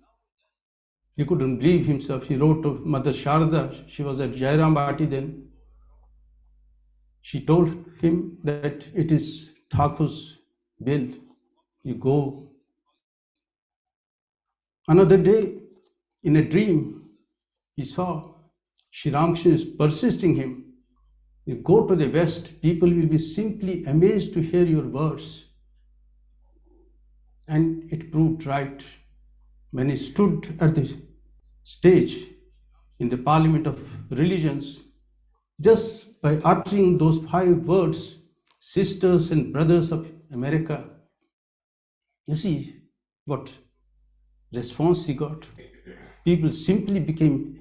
He couldn't believe himself. He wrote to Mother Sharda, she was at Jairam Bhatti then. She told him that it is Thakur's will, you go. Another day, in a dream, he saw Sri Ramakrishna is persisting him. You go to the West, people will be simply amazed to hear your words. And it proved right. When he stood at the stage in the Parliament of Religions, Just by uttering those 5 words, sisters and brothers of America, you see what response he got. People simply became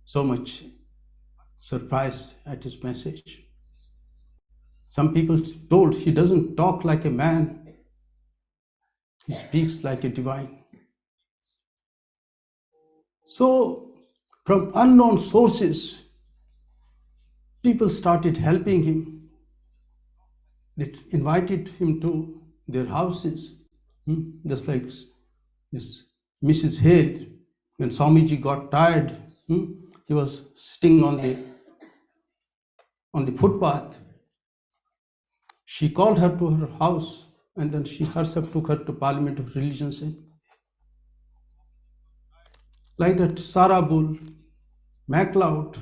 so much surprised at his message. Some people told he doesn't talk like a man, he speaks like a divine. So, from unknown sources, people started helping him. They invited him to their houses, just like this Mrs. Hale. When Swamiji got tired, he was sitting on the footpath. She called her to her house, and then she herself took her to Parliament of Religions. Like that, Sarah Bull, MacLeod,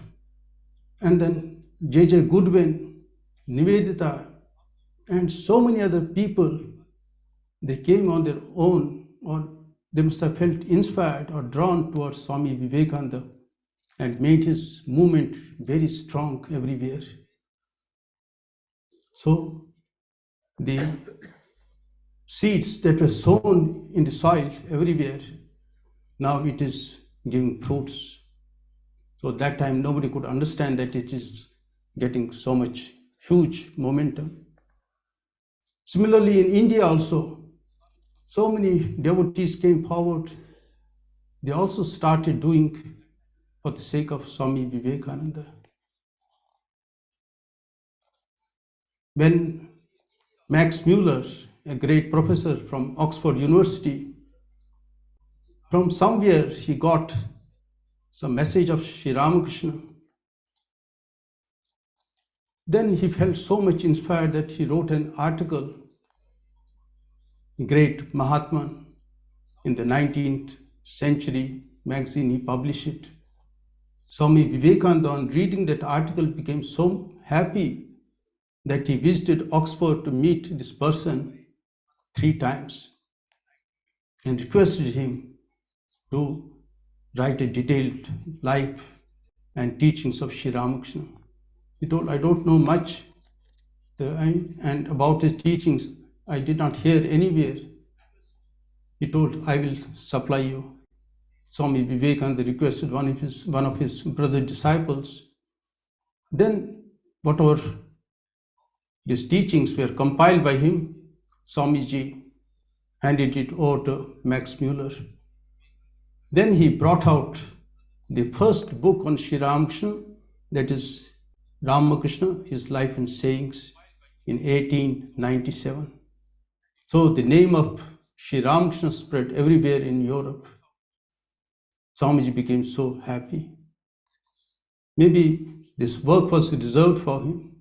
and then J.J. Goodwin, Nivedita, and so many other people, they came on their own, or they must have felt inspired or drawn towards Swami Vivekananda and made his movement very strong everywhere. So the seeds that were sown in the soil everywhere, now it is giving fruits. So at that time nobody could understand that it is getting so much huge momentum. Similarly, in India also, so many devotees came forward. They also started doing for the sake of Swami Vivekananda. When Max Muller, a great professor from Oxford University, from somewhere he got some message of Sri Ramakrishna, then he felt so much inspired that he wrote an article, great Mahatma, in the 19th century magazine, he published it. Swami Vivekananda, on reading that article, became so happy that he visited Oxford to meet this person 3 times and requested him to write a detailed life and teachings of Sri Ramakrishna. He told, I don't know much and about his teachings, I did not hear anywhere. He told, I will supply you. Swami Vivekananda requested one of his brother disciples. Then whatever his teachings were compiled by him, Swamiji handed it over to Max Muller. Then he brought out the first book on Sri Ramakrishna, that is Ramakrishna, his life and sayings, in 1897. So the name of Sri Ramakrishna spread everywhere in Europe. Swamiji became so happy. Maybe this work was reserved for him.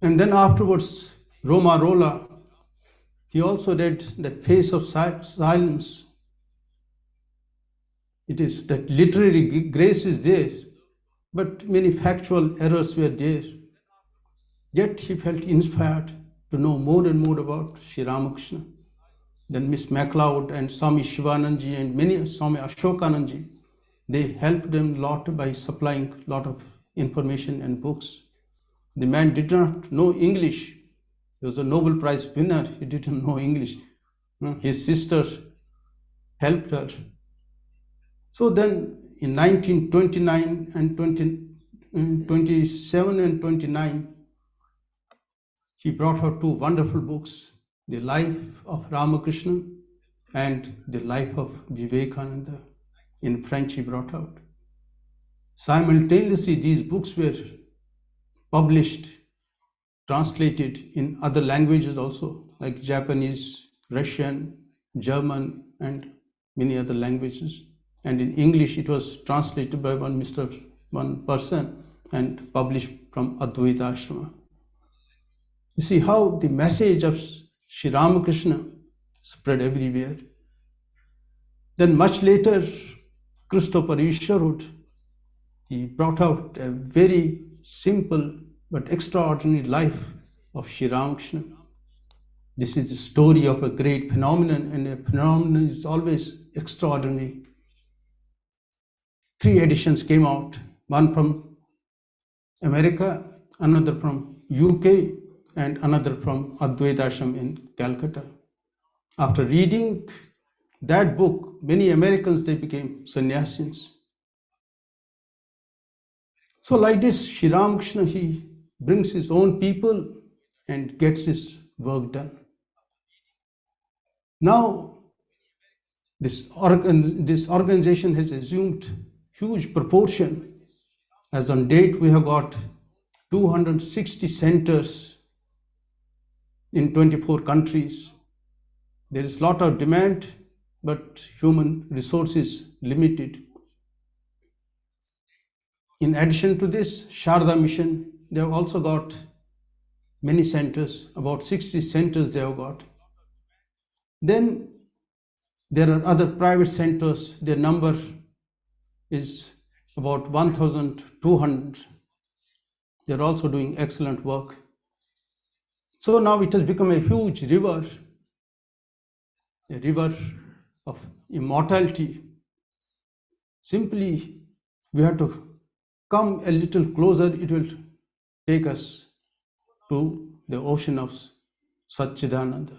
And then afterwards, Roma Rolla, he also read that Face of Silence. It is that literary grace is there, but many factual errors were there. Yet he felt inspired to know more and more about Sri Ramakrishna. Then Miss MacLeod and Swami Shivananji and many Swami Ashokananji, they helped them a lot by supplying a lot of information and books. The man did not know English. He was a Nobel Prize winner. He didn't know English. His sister helped her. So then in 1929 and 27 and 29, he brought out 2 wonderful books, The Life of Ramakrishna and The Life of Vivekananda. In French he brought out. Simultaneously, these books were published, translated in other languages also, like Japanese, Russian, German, and many other languages. And in English, it was translated by one person and published from Advaita Ashrama. You see how the message of Sri Ramakrishna spread everywhere. Then much later, Christopher Isherwood, he brought out a very simple but extraordinary life of Sri Ramakrishna. This is the story of a great phenomenon, and a phenomenon is always extraordinary. 3 editions came out one from America, another from UK, and another from Advaita Ashram in Calcutta. After reading that book, many Americans, they became sannyasins. So like this, Sri Ramakrishna, he brings his own people and gets his work done. Now, this organization has assumed huge proportion. As on date, we have got 260 centers in 24 countries. There is a lot of demand, but human resources limited. In addition to this, Sharda Mission, they have also got many centers, about 60 centers they have got. Then there are other private centers, their number is about 1,200. They're also doing excellent work. So now it has become a huge river, a river of immortality. Simply, we have to come a little closer, it will take us to the ocean of Satchidananda.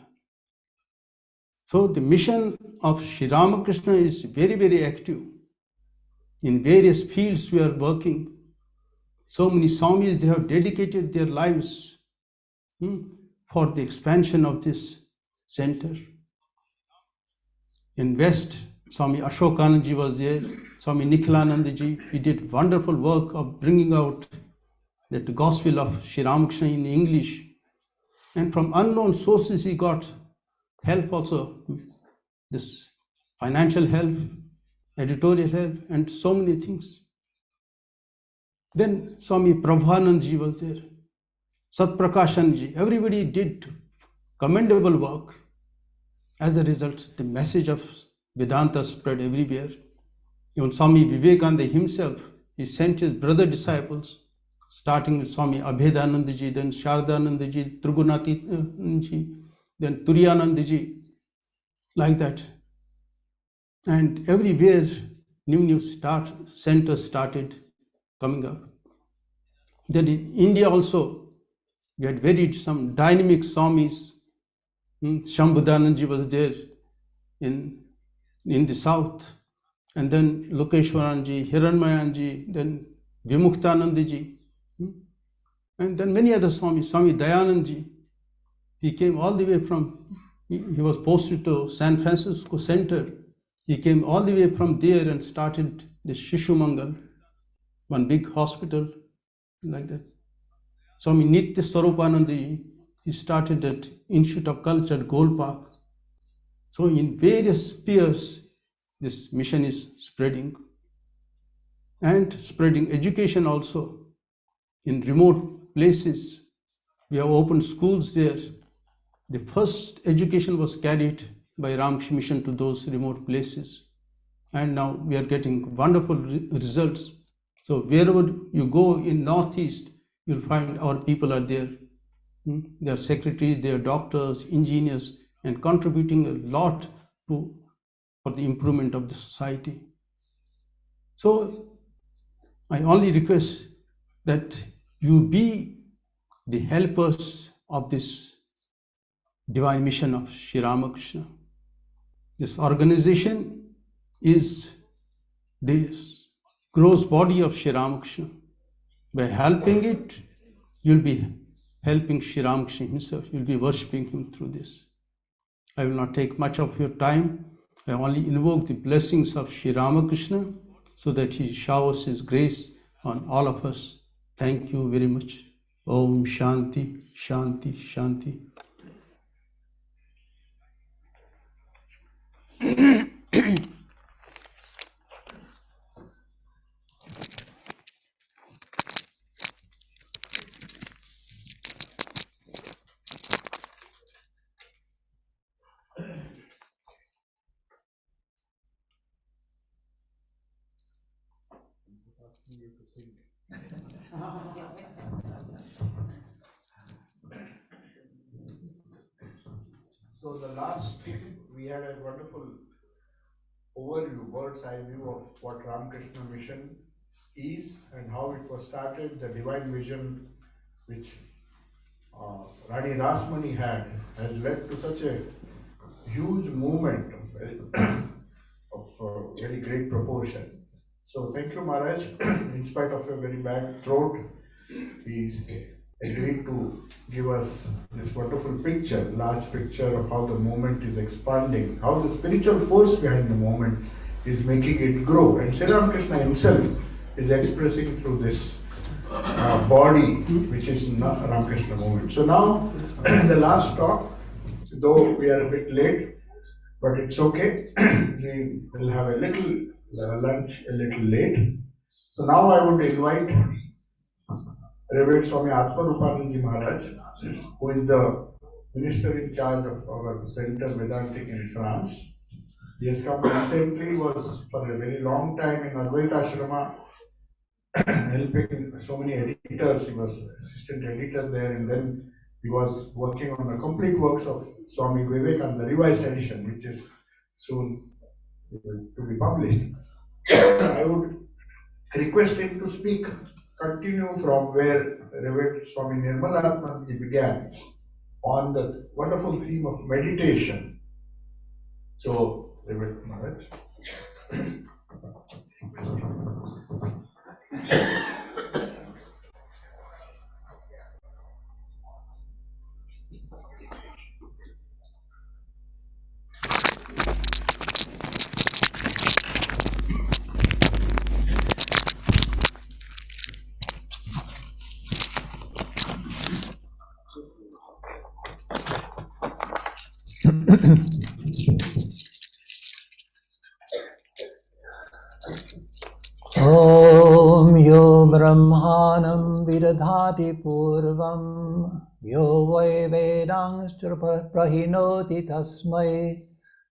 So the mission of Sri Ramakrishna is very, very active. In various fields we are working. So many Swamis, they have dedicated their lives for the expansion of this center. In West, Swami Ashokanandaji was there, Swami Nikhilanandaji, he did wonderful work of bringing out that gospel of Sri Ramakrishna in English. And from unknown sources he got help also, this financial help, editorial help, and so many things. Then Swami Prabhupanandaji was there, Satprakashanji, everybody did commendable work. As a result, the message of Vedanta spread everywhere. Even Swami Vivekananda himself, he sent his brother disciples, starting with Swami Abhedanandaji, then Shardanandaji, Trigunatiji, then Turiyanandaji, like that. And everywhere new centers started coming up. Then in India also, we had some dynamic Swamis. Shambhudanandaji was there in the south, and then Lokeshwaranji, Hiranmayanji, then Vimuktanandaji, and then many other Swamis. Swami Dayanandji, he came all the way from, he was posted to San Francisco Center. He came all the way from there and started the Shishumangal, one big hospital, like that. Swami Nitya Swarupanandaji, he started that Institute of Culture at Gold Park. So in various spheres, this mission is spreading. And spreading education also. In remote places, we have opened schools there. The first education was carried by Ramakrishna Mission to those remote places. And now we are getting wonderful results. So wherever you go in Northeast, you'll find our people are there. They are secretaries, they are doctors, engineers, and contributing a lot for the improvement of the society. So I only request that you be the helpers of this divine mission of Sri Ramakrishna. This organization is the gross body of Sri Ramakrishna. By helping it, you'll be helping Sri Ramakrishna himself. You'll be worshipping him through this. I will not take much of your time. I only invoke the blessings of Sri Ramakrishna so that he showers his grace on all of us. Thank you very much. Om Shanti, Shanti, Shanti. So the last, we had a wonderful overview, bird's eye view of what Ramakrishna Mission is and how it was started, the divine vision which Rani Rasmani had, has led to such a huge movement of very great proportion. So thank you, Maharaj. In spite of your very bad throat, he agreed to give us this wonderful picture, large picture of how the movement is expanding, how the spiritual force behind the movement is making it grow. And Sri Ramakrishna himself is expressing through this body, which is not Ramakrishna movement. So now, the last talk, though we are a bit late, but it's okay. We will have a little lunch a little late. So now I would invite Revered Swami Atmarupananji Maharaj, who is the minister in charge of our center Vedantic in France. He has come recently, was for a very long time in Advaita Ashrama, helping so many editors. He was assistant editor there, and then he was working on the complete works of Swami Vivekananda, the revised edition, which is soon to be published. I would request him to speak, continue from where Revered Swami Nirmalatmanji began on the wonderful theme of meditation. So, Revered Maharaj. Om yo brahmanam viradhati purvam yo vai vedangstra prahinoti tasmai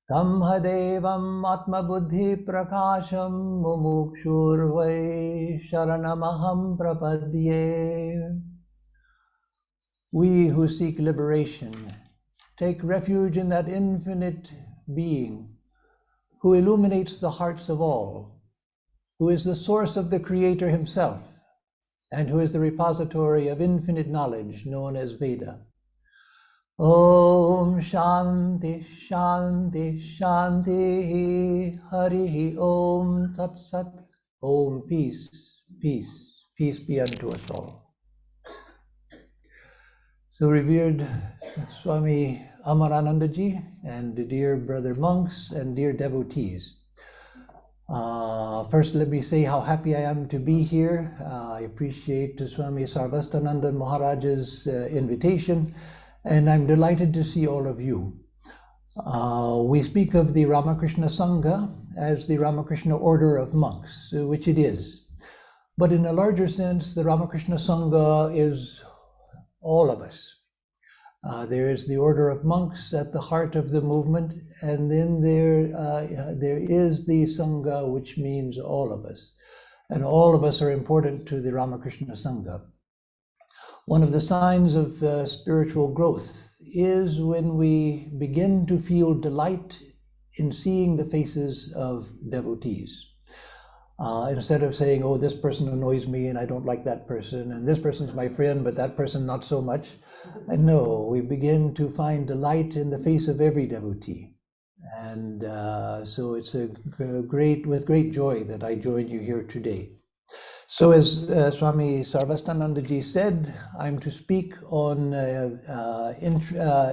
tamhadevam atmabuddhi prakasham mumukshurvai sharanamaham prapadye. We who seek liberation take refuge in that infinite being who illuminates the hearts of all, who is the source of the Creator himself, and who is the repository of infinite knowledge known as Veda. Om Shanti Shanti Shanti Harihi Om Tat Sat. Om peace, peace, peace be unto us all. So revered Swami Amaranandaji and dear brother monks and dear devotees, first, let me say how happy I am to be here. I appreciate Swami Sarvasthananda Maharaj's invitation, and I'm delighted to see all of you. We speak of the Ramakrishna Sangha as the Ramakrishna Order of Monks, which it is. But in a larger sense, the Ramakrishna Sangha is all of us. There is the order of monks at the heart of the movement, and then there is the Sangha, which means all of us. And all of us are important to the Ramakrishna Sangha. One of the signs of spiritual growth is when we begin to feel delight in seeing the faces of devotees. Instead of saying, oh, this person annoys me and I don't like that person, and this person's my friend, but that person not so much. No, we begin to find delight in the face of every devotee. And so it's with great joy that I join you here today. So as Swami Sarvasthananda said, I'm to speak on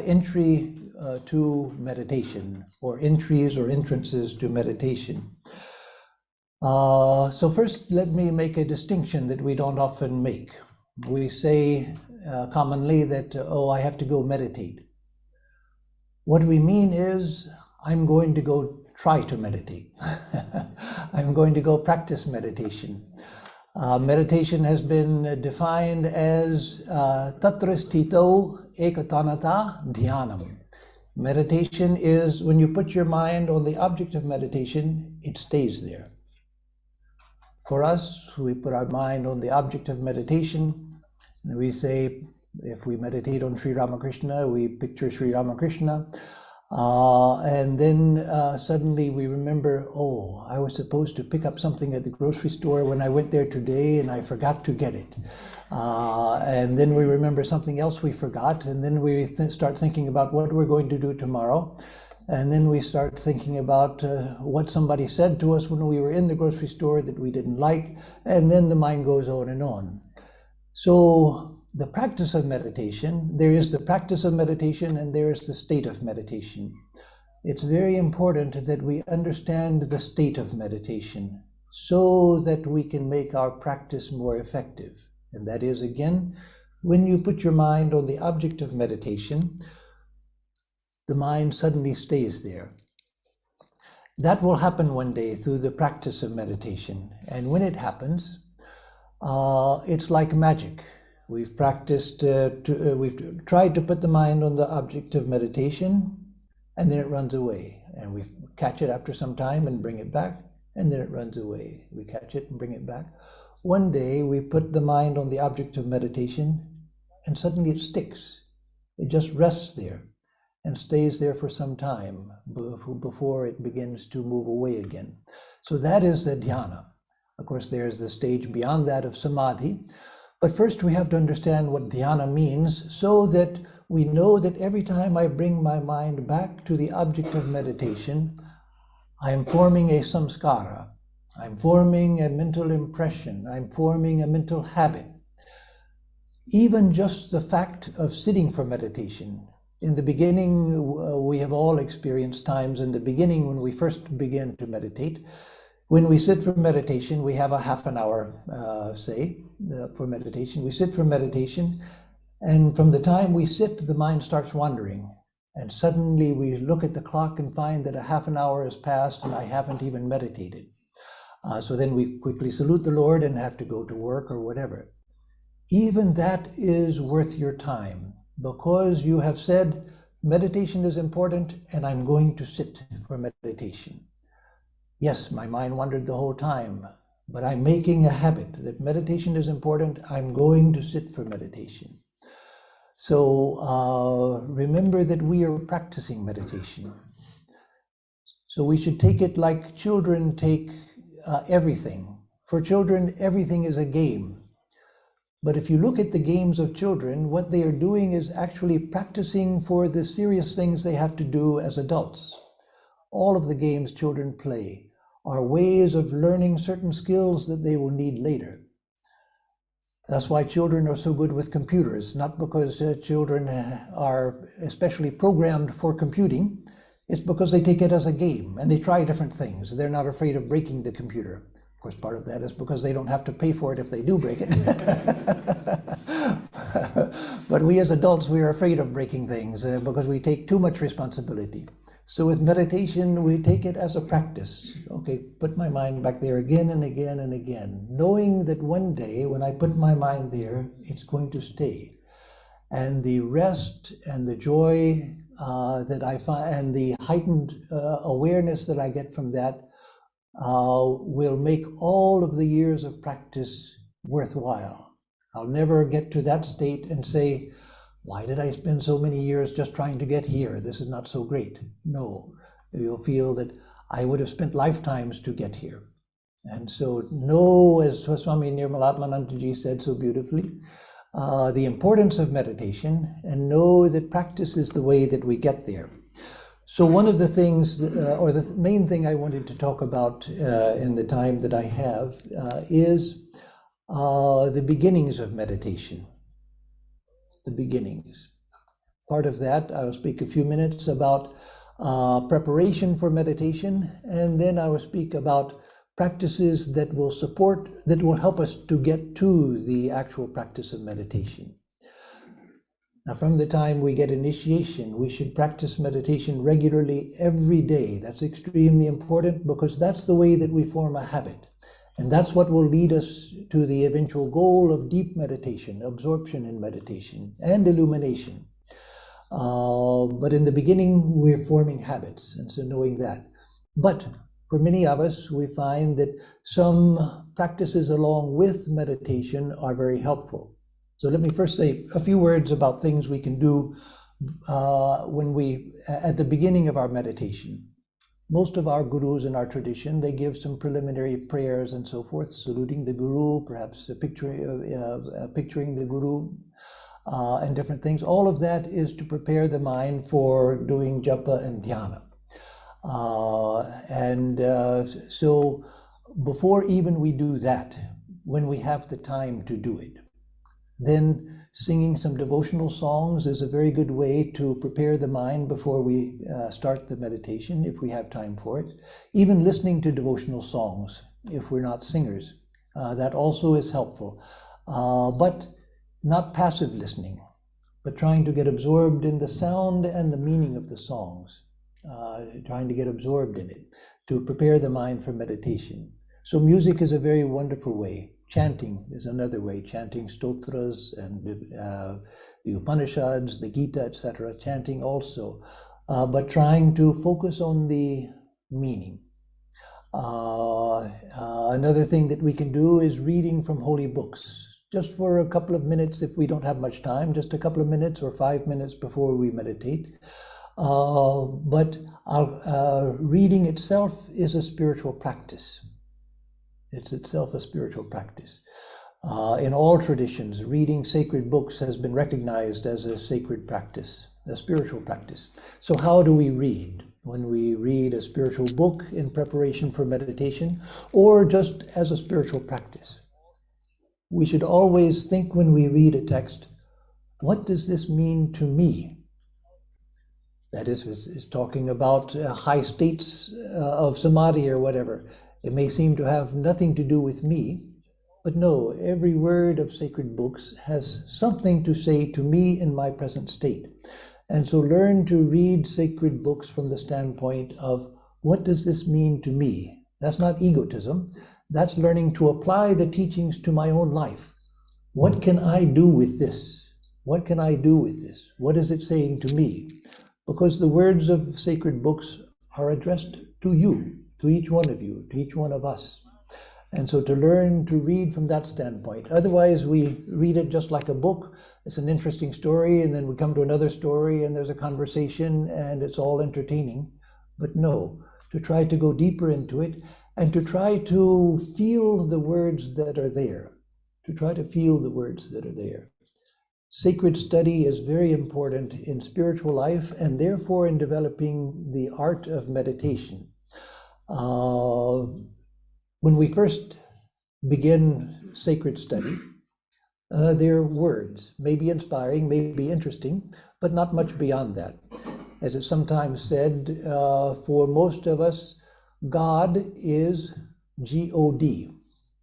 entry to meditation, or entries or entrances to meditation. So first, let me make a distinction that we don't often make. We say commonly that, oh, I have to go meditate. What we mean is, I'm going to go try to meditate. I'm going to go practice meditation. Meditation has been defined as tatra sthito ekatanata dhyanam. Meditation is when you put your mind on the object of meditation, it stays there. For us, we put our mind on the object of meditation, and we say, if we meditate on Sri Ramakrishna, we picture Sri Ramakrishna. And then suddenly we remember, oh, I was supposed to pick up something at the grocery store when I went there today and I forgot to get it. And then we remember something else we forgot, and then we start thinking about what we're going to do tomorrow. And then we start thinking about what somebody said to us when we were in the grocery store that we didn't like, and then the mind goes on and on. So the practice of meditation, there is the practice of meditation and there is the state of meditation. It's very important that we understand the state of meditation so that we can make our practice more effective. And that is, again, when you put your mind on the object of meditation, the mind suddenly stays there. That will happen one day through the practice of meditation. And when it happens, it's like magic. We've practiced, we've tried to put the mind on the object of meditation, and then it runs away. And we catch it after some time and bring it back, and then it runs away. We catch it and bring it back. One day we put the mind on the object of meditation, and suddenly it sticks. It just rests there and stays there for some time before it begins to move away again. So that is the dhyana. Of course, there's the stage beyond that of samadhi. But first we have to understand what dhyana means so that we know that every time I bring my mind back to the object of meditation, I am forming a samskara. I'm forming a mental impression. I'm forming a mental habit. Even just the fact of sitting for meditation. In the beginning, we have all experienced times in the beginning when we first begin to meditate. When we sit for meditation, we have a half an hour, for meditation. We sit for meditation, and from the time we sit, the mind starts wandering. And suddenly we look at the clock and find that a half an hour has passed and I haven't even meditated. So then we quickly salute the Lord and have to go to work or whatever. Even that is worth your time, because you have said, meditation is important and I'm going to sit for meditation. Yes, my mind wandered the whole time, but I'm making a habit that meditation is important. I'm going to sit for meditation. So remember that we are practicing meditation. So we should take it like children take everything. For children, everything is a game. But if you look at the games of children, what they are doing is actually practicing for the serious things they have to do as adults. All of the games children play are ways of learning certain skills that they will need later. That's why children are so good with computers, not because children are especially programmed for computing. It's because they take it as a game and they try different things. They're not afraid of breaking the computer. Of course, part of that is because they don't have to pay for it if they do break it. But we as adults, we are afraid of breaking things because we take too much responsibility. So with meditation, we take it as a practice. Okay, put my mind back there again and again and again, knowing that one day when I put my mind there, it's going to stay. And the rest and the joy that I find and the heightened awareness that I get from that will make all of the years of practice worthwhile. I'll never get to that state and say, why did I spend so many years just trying to get here? This is not so great. No, you'll feel that I would have spent lifetimes to get here. And so know, as Swami Nirmalatmanandaji said so beautifully, the importance of meditation, and know that practice is the way that we get there. So one of the things, or the main thing I wanted to talk about in the time that I have is the beginnings of meditation. The beginnings. Part of that, I'll speak a few minutes about preparation for meditation, and then I will speak about practices that will support, that will help us to get to the actual practice of meditation. Now, from the time we get initiation, we should practice meditation regularly every day. That's extremely important because that's the way that we form a habit. And that's what will lead us to the eventual goal of deep meditation, absorption in meditation, and illumination. But in the beginning, we're forming habits, and so knowing that. But for many of us, we find that some practices along with meditation are very helpful. So let me first say a few words about things we can do when we, at the beginning of our meditation, most of our gurus in our tradition, they give some preliminary prayers and so forth, saluting the guru, perhaps picturing the guru, and different things. All of that is to prepare the mind for doing japa and dhyana. So before even we do that, when we have the time to do it, then singing some devotional songs is a very good way to prepare the mind before we start the meditation, if we have time for it. Even listening to devotional songs, if we're not singers, that also is helpful. But not passive listening, but trying to get absorbed in the sound and the meaning of the songs, trying to get absorbed in it, to prepare the mind for meditation. So music is a very wonderful way. Chanting is another way, chanting stotras and the Upanishads, the Gita, etc., chanting also, but trying to focus on the meaning. Another thing that we can do is reading from holy books, just for a couple of minutes if we don't have much time, just a couple of minutes or 5 minutes before we meditate. But reading itself is a spiritual practice. It's itself a spiritual practice. In all traditions, reading sacred books has been recognized as a sacred practice, a spiritual practice. So how do we read? When we read a spiritual book in preparation for meditation, or just as a spiritual practice, we should always think when we read a text, what does this mean to me? That is talking about high states of samadhi or whatever. It may seem to have nothing to do with me, but no, every word of sacred books has something to say to me in my present state. And so learn to read sacred books from the standpoint of, what does this mean to me? That's not egotism. That's learning to apply the teachings to my own life. What can I do with this? What can I do with this? What is it saying to me? Because the words of sacred books are addressed to you, to each one of you, to each one of us. And so to learn to read from that standpoint. Otherwise, we read it just like a book. It's an interesting story, and then we come to another story, and there's a conversation, and it's all entertaining. But no, to try to go deeper into it, and to try to feel the words that are there. To try to feel the words that are there. Sacred study is very important in spiritual life, and therefore in developing the art of meditation. When we first begin sacred study, they're words, maybe inspiring, maybe interesting, but not much beyond that. As it's sometimes said, for most of us, God is G-O-D.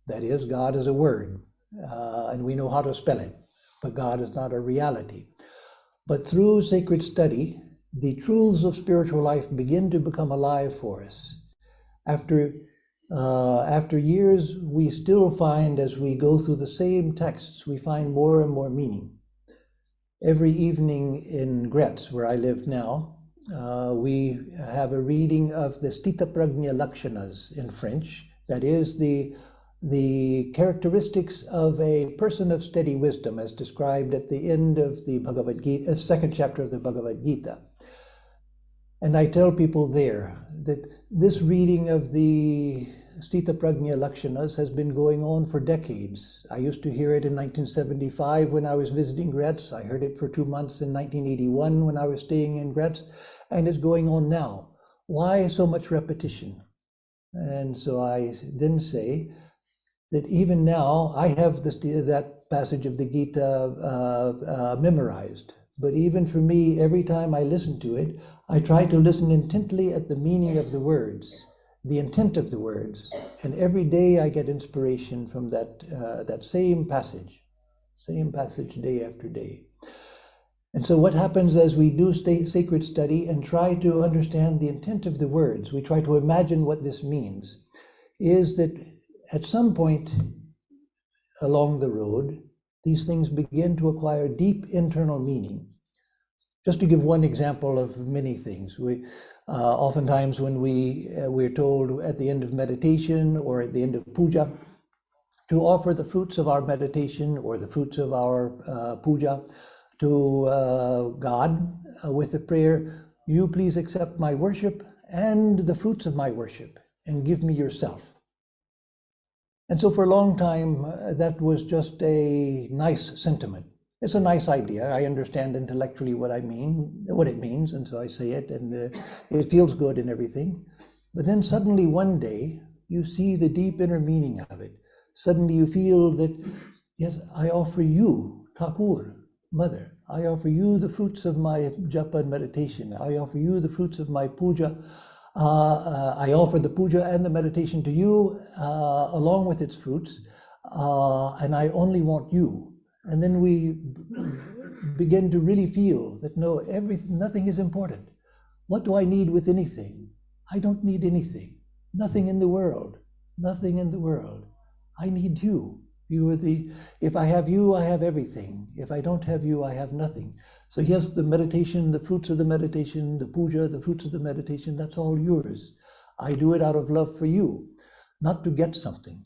That is, God is a word, and we know how to spell it, but God is not a reality. But through sacred study, the truths of spiritual life begin to become alive for us. After years, we still find, as we go through the same texts, we find more and more meaning. Every evening in Gretz, where I live now, we have a reading of the Sthita Prajna Lakshanas in French. That is the characteristics of a person of steady wisdom, as described at the end of the Bhagavad Gita, second chapter of the Bhagavad Gita. And I tell people there that this reading of the Sthita Prajna Lakshanas has been going on for decades. I used to hear it in 1975 when I was visiting Gretz. I heard it for 2 months in 1981 when I was staying in Gretz, and it's going on now. Why so much repetition? And so I then say that even now I have that passage of the Gita memorized. But even for me, every time I listen to it, I try to listen intently at the meaning of the words, the intent of the words, and every day I get inspiration from that same passage day after day. And so what happens as we do sacred study and try to understand the intent of the words, we try to imagine what this means, is that at some point along the road, these things begin to acquire deep internal meaning. Just to give one example of many things, we oftentimes when we're told at the end of meditation or at the end of puja to offer the fruits of our meditation or the fruits of our puja, to God with the prayer, you please accept my worship and the fruits of my worship and give me yourself. And so for a long time, that was just a nice sentiment. It's a nice idea. I understand intellectually what it means, and so I say it, and it feels good and everything. But then suddenly one day, you see the deep inner meaning of it. Suddenly you feel that, yes, I offer you, Thakur, Mother, I offer you the fruits of my japa and meditation. I offer you the fruits of my puja. I offer the puja and the meditation to you along with its fruits, and I only want you. And then we begin to really feel that no, nothing is important. What do I need with anything? I don't need anything. Nothing in the world. Nothing in the world. I need you. You are if I have you, I have everything. If I don't have you, I have nothing. So yes, the meditation, the fruits of the meditation, the puja, the fruits of the meditation, that's all yours. I do it out of love for you, not to get something.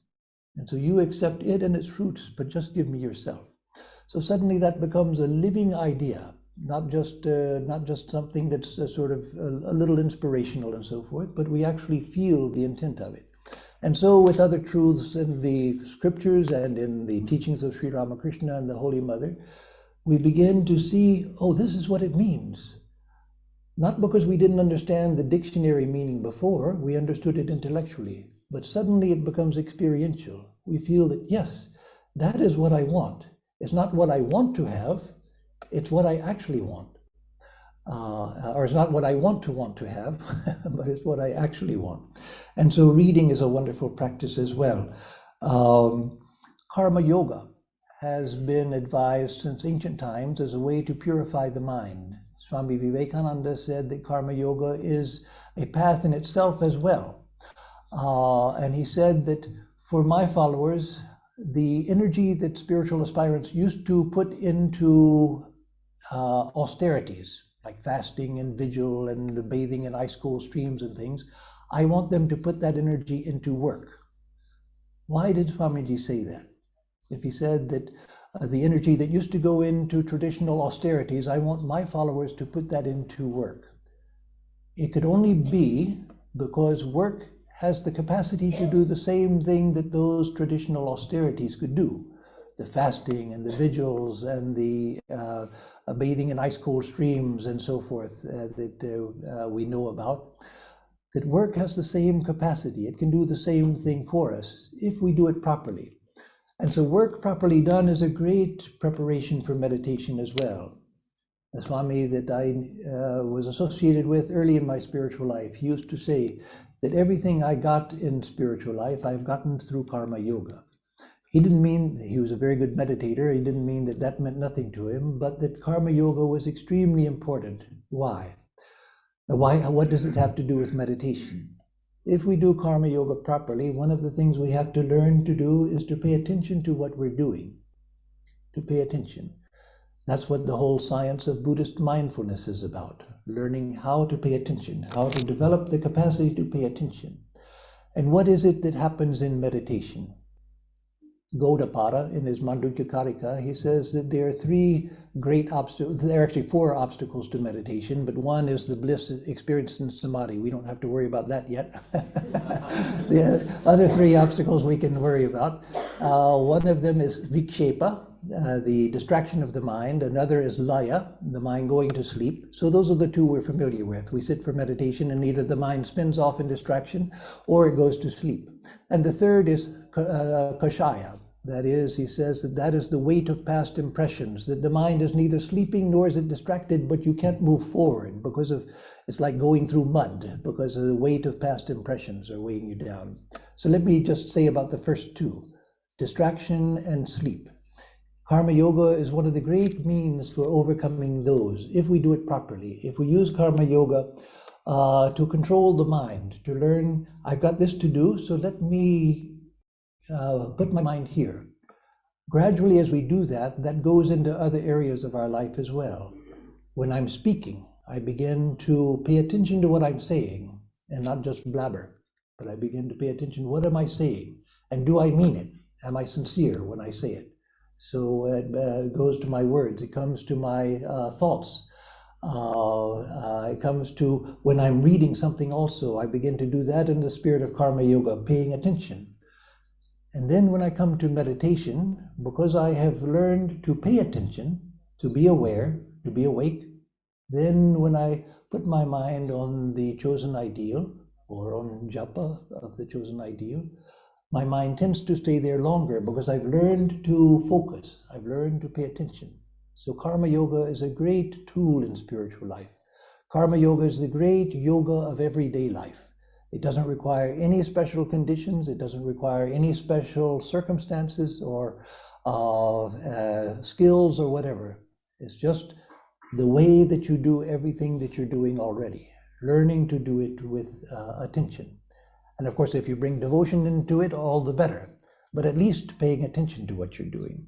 And so you accept it and its fruits, but just give me yourself. So suddenly that becomes a living idea, not just something that's sort of a little inspirational and so forth, but we actually feel the intent of it. And so with other truths in the scriptures and in the teachings of Sri Ramakrishna and the Holy Mother, we begin to see, oh, this is what it means. Not because we didn't understand the dictionary meaning before, we understood it intellectually, but suddenly it becomes experiential. We feel that, yes, that is what I want. It's not what I want to have, it's what I actually want. Or it's not what I want to have, but it's what I actually want. And so reading is a wonderful practice as well. Karma yoga has been advised since ancient times as a way to purify the mind. Swami Vivekananda said that karma yoga is a path in itself as well. And he said that for my followers, the energy that spiritual aspirants used to put into austerities, like fasting and vigil and bathing in ice cold streams and things, I want them to put that energy into work. Why did Swamiji say that? If he said that the energy that used to go into traditional austerities, I want my followers to put that into work. It could only be because work has the capacity to do the same thing that those traditional austerities could do. The fasting and the vigils and the bathing in ice cold streams and so forth that we know about, that work has the same capacity. It can do the same thing for us if we do it properly. And so work properly done is a great preparation for meditation as well. A Swami that I was associated with early in my spiritual life, he used to say that everything I got in spiritual life, I've gotten through karma yoga. He didn't mean, he was a very good meditator, he didn't mean that that meant nothing to him, but that karma yoga was extremely important. Why? What does it have to do with meditation? If we do karma yoga properly, one of the things we have to learn to do is to pay attention to what we're doing. To pay attention. That's what the whole science of Buddhist mindfulness is about. Learning how to pay attention, how to develop the capacity to pay attention. And what is it that happens in meditation? Gaudapada, in his Mandukya Karika, he says that there are three great obstacles. There are actually four obstacles to meditation, but one is the bliss experienced in samadhi. We don't have to worry about that yet. The other three obstacles we can worry about. One of them is vikshepa, the distraction of the mind. Another is laya, the mind going to sleep. So those are the two we're familiar with. We sit for meditation and either the mind spins off in distraction or it goes to sleep. And the third is kashaya. That is, he says that is the weight of past impressions, that the mind is neither sleeping nor is it distracted, but you can't move forward because of, it's like going through mud because of the weight of past impressions are weighing you down. So let me just say about the first two, distraction and sleep. Karma yoga is one of the great means for overcoming those, if we do it properly. If we use karma yoga to control the mind, to learn, I've got this to do, so let me put my mind here. Gradually, as we do that, that goes into other areas of our life as well. When I'm speaking, I begin to pay attention to what I'm saying and not just blabber, but I begin to pay attention, what am I saying? And do I mean it? Am I sincere when I say it? So it goes to my words, it comes to my thoughts. It comes to when I'm reading something also, I begin to do that in the spirit of karma yoga, paying attention. And then when I come to meditation, because I have learned to pay attention, to be aware, to be awake, then when I put my mind on the chosen ideal or on japa of the chosen ideal, my mind tends to stay there longer because I've learned to focus, I've learned to pay attention. So karma yoga is a great tool in spiritual life. Karma yoga is the great yoga of everyday life. It doesn't require any special conditions, it doesn't require any special circumstances or skills or whatever. It's just the way that you do everything that you're doing already, learning to do it with attention. And of course, if you bring devotion into it, all the better, but at least paying attention to what you're doing.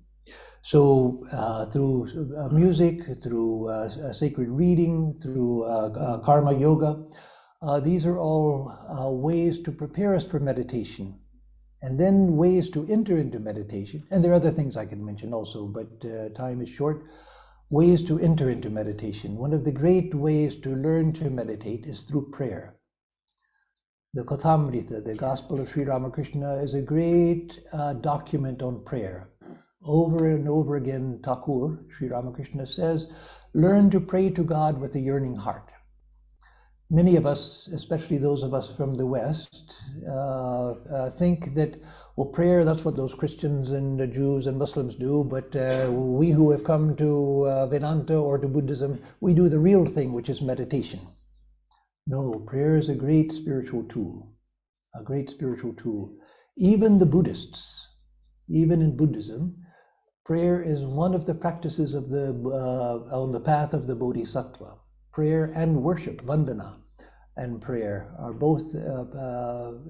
So through music, through sacred reading, through karma yoga, these are all ways to prepare us for meditation, and then ways to enter into meditation. And there are other things I can mention also, but time is short. Ways to enter into meditation. One of the great ways to learn to meditate is through prayer. The Kathamrita, the Gospel of Sri Ramakrishna, is a great document on prayer. Over and over again, Thakur, Sri Ramakrishna says, learn to pray to God with a yearning heart. Many of us, especially those of us from the West, think that, well, prayer, that's what those Christians and Jews and Muslims do, but we who have come to Vedanta or to Buddhism, we do the real thing, which is meditation. No, prayer is a great spiritual tool, a great spiritual tool. Even the Buddhists, even in Buddhism, prayer is one of the practices of on the path of the Bodhisattva. Prayer and worship, vandana, and prayer are both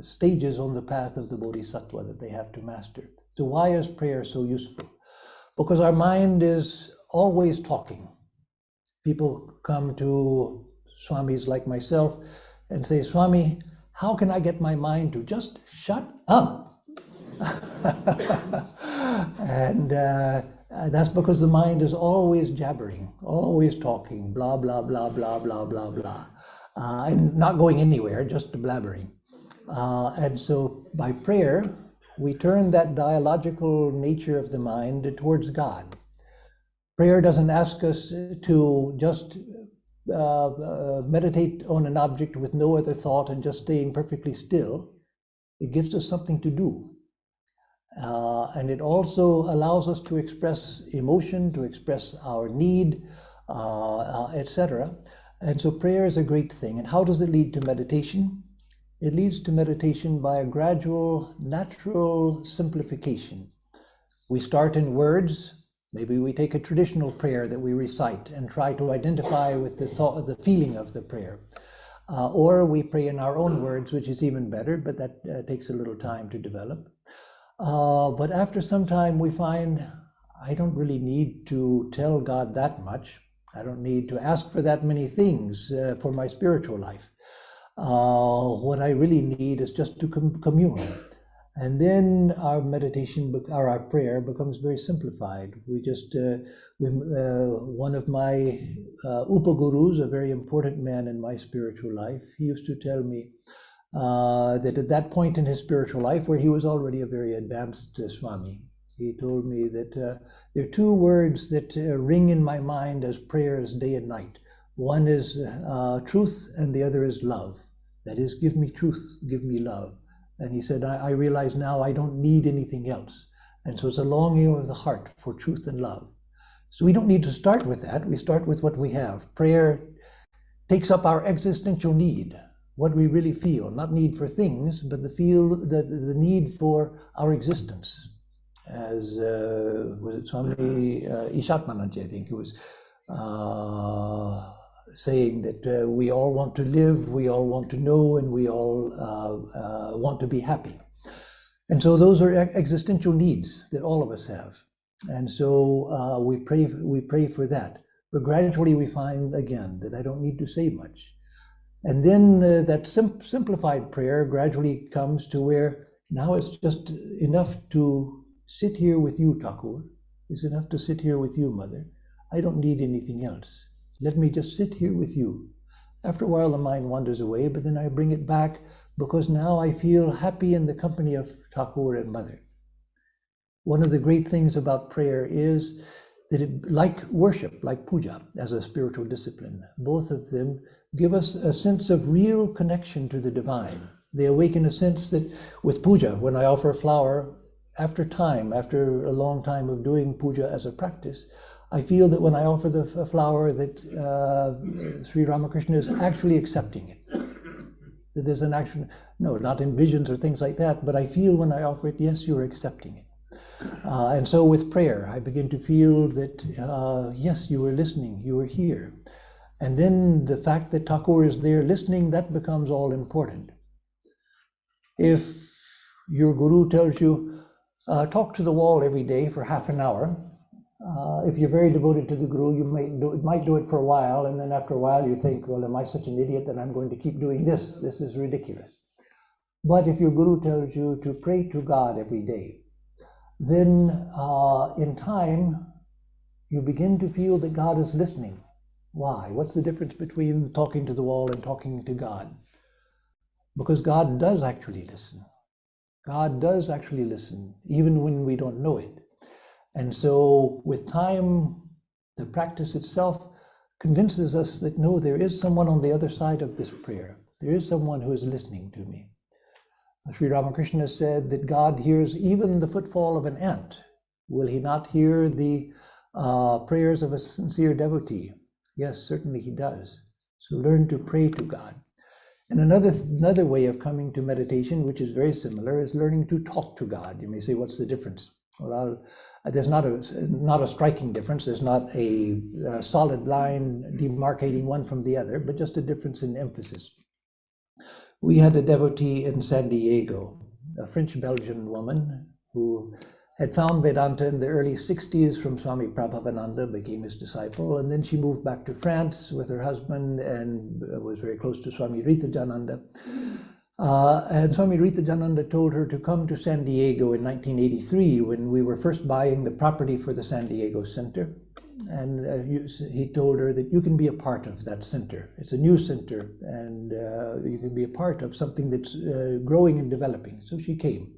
stages on the path of the Bodhisattva that they have to master. So why is prayer so useful? Because our mind is always talking. People come to Swamis like myself and say, Swami, how can I get my mind to just shut up? And that's because the mind is always jabbering, always talking, blah, blah, blah, blah, blah, blah, blah. And not going anywhere, just blabbering. And so by prayer, we turn that dialogical nature of the mind towards God. Prayer doesn't ask us to just meditate on an object with no other thought and just staying perfectly still. It gives us something to do. And it also allows us to express emotion, to express our need, etc. And so prayer is a great thing. And how does it lead to meditation? It leads to meditation by a gradual, natural simplification. We start in words. Maybe we take a traditional prayer that we recite and try to identify with the thought, the feeling of the prayer. Or we pray in our own words, which is even better, but that takes a little time to develop. But after some time, we find I don't really need to tell God that much. I don't need to ask for that many things for my spiritual life. What I really need is just to commune. And then our meditation or our prayer becomes very simplified. We just, one of my upagurus, a very important man in my spiritual life, he used to tell me that at that point in his spiritual life, where he was already a very advanced Swami, he told me that there are two words that ring in my mind as prayers day and night. One is truth and the other is love. That is, give me truth, give me love. And he said, I realize now I don't need anything else. And so it's a longing of the heart for truth and love. So we don't need to start with that. We start with what we have. Prayer takes up our existential need, what we really feel, not need for things, but the need for our existence. As was it Swami Ishatmanand, I think, who was saying that we all want to live, we all want to know, and we all want to be happy. And so those are existential needs that all of us have. And so we pray for that. But gradually we find again that I don't need to say much. And then that simplified prayer gradually comes to where now it's just enough to sit here with you, Thakur, It's enough to sit here with you, Mother. I don't need anything else. Let me just sit here with you. After a while, the mind wanders away, but then I bring it back because now I feel happy in the company of Thakur and Mother. One of the great things about prayer is that it, like worship, like puja as a spiritual discipline, both of them give us a sense of real connection to the divine. They awaken a sense that with puja, when I offer a flower, after a long time of doing puja as a practice, I feel that when I offer the flower that Sri Ramakrishna is actually accepting it. That there's an action, no, not in visions or things like that, but I feel when I offer it, yes, you're accepting it. And so with prayer, I begin to feel that, yes, you were listening, you were here. And then the fact that Thakur is there listening, that becomes all important. If your guru tells you, talk to the wall every day for half an hour, if you're very devoted to the guru, you might do it for a while, and then after a while you think, well, am I such an idiot that I'm going to keep doing this? This is ridiculous. But if your guru tells you to pray to God every day, then in time, you begin to feel that God is listening. Why? What's the difference between talking to the wall and talking to God? Because God does actually listen. God does actually listen, even when we don't know it. And so with time, the practice itself convinces us that no, there is someone on the other side of this prayer. There is someone who is listening to me. Sri Ramakrishna said that God hears even the footfall of an ant. Will he not hear the prayers of a sincere devotee? Yes, certainly he does. So learn to pray to God. And another way of coming to meditation, which is very similar, is learning to talk to God. You may say, what's the difference? Well, there's not a striking difference. There's not a solid line demarcating one from the other, but just a difference in emphasis. We had a devotee in San Diego, a French-Belgian woman who had found Vedanta in the early 60s from Swami Prabhavananda, became his disciple, and then she moved back to France with her husband and was very close to Swami Ritajananda. And Swami Ritajananda told her to come to San Diego in 1983 when we were first buying the property for the San Diego Center. And he told her that you can be a part of that center. It's a new center, and you can be a part of something that's growing and developing. So she came.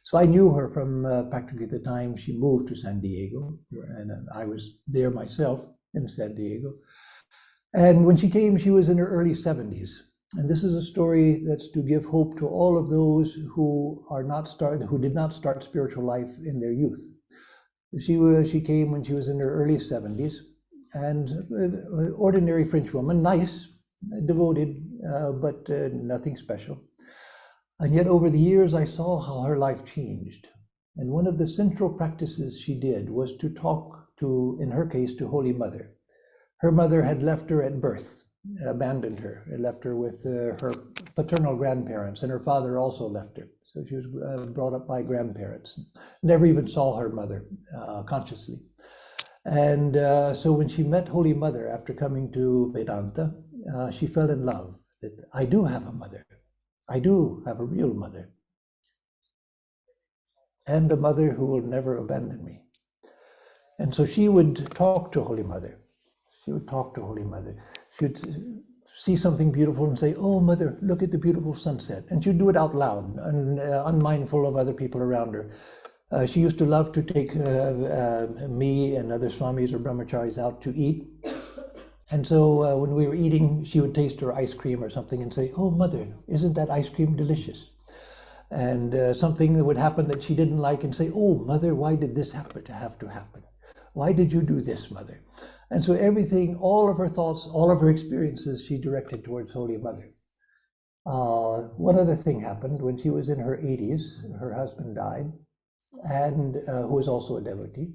So I knew her from practically the time she moved to San Diego, and I was there myself in San Diego. And when she came, she was in her early 70s. And this is a story that's to give hope to all of those who did not start spiritual life in their youth. She came when she was in her early 70s, and an ordinary French woman, nice, devoted, but nothing special. And yet over the years, I saw how her life changed. And one of the central practices she did was to talk to, in her case, to Holy Mother. Her mother had left her at birth, abandoned her, and left her with her paternal grandparents, and her father also left her. So she was brought up by grandparents, never even saw her mother consciously. And so when she met Holy Mother after coming to Vedanta, she fell in love, that I do have a mother. I do have a real mother. And a mother who will never abandon me. And so she would talk to Holy Mother. She would talk to Holy Mother. She would see something beautiful and say, oh, Mother, look at the beautiful sunset. And she'd do it out loud, and unmindful of other people around her. She used to love to take me and other swamis or brahmacharis out to eat. And so when we were eating, she would taste her ice cream or something and say, oh, Mother, isn't that ice cream delicious? And something that would happen that she didn't like and say, oh, Mother, why did this have to happen? Why did you do this, Mother? And so everything, all of her thoughts, all of her experiences, she directed towards Holy Mother. One other thing happened when she was in her 80s. Her husband died, and who was also a devotee.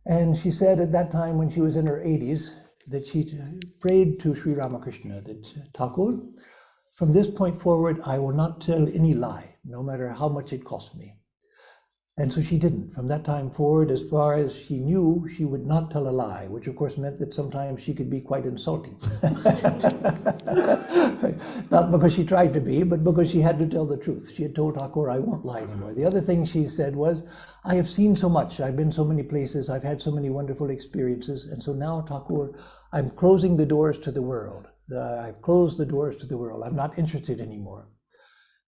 And she said at that time, when she was in her 80s, that she prayed to Sri Ramakrishna that, Thakur, from this point forward, I will not tell any lie, no matter how much it costs me. And so she didn't. From that time forward, as far as she knew, she would not tell a lie, which of course meant that sometimes she could be quite insulting. Not because she tried to be, but because she had to tell the truth. She had told Thakur, I won't lie anymore. The other thing she said was, I have seen so much, I've been so many places, I've had so many wonderful experiences, and so now, Thakur, I'm closing the doors to the world. I've closed the doors to the world. I'm not interested anymore.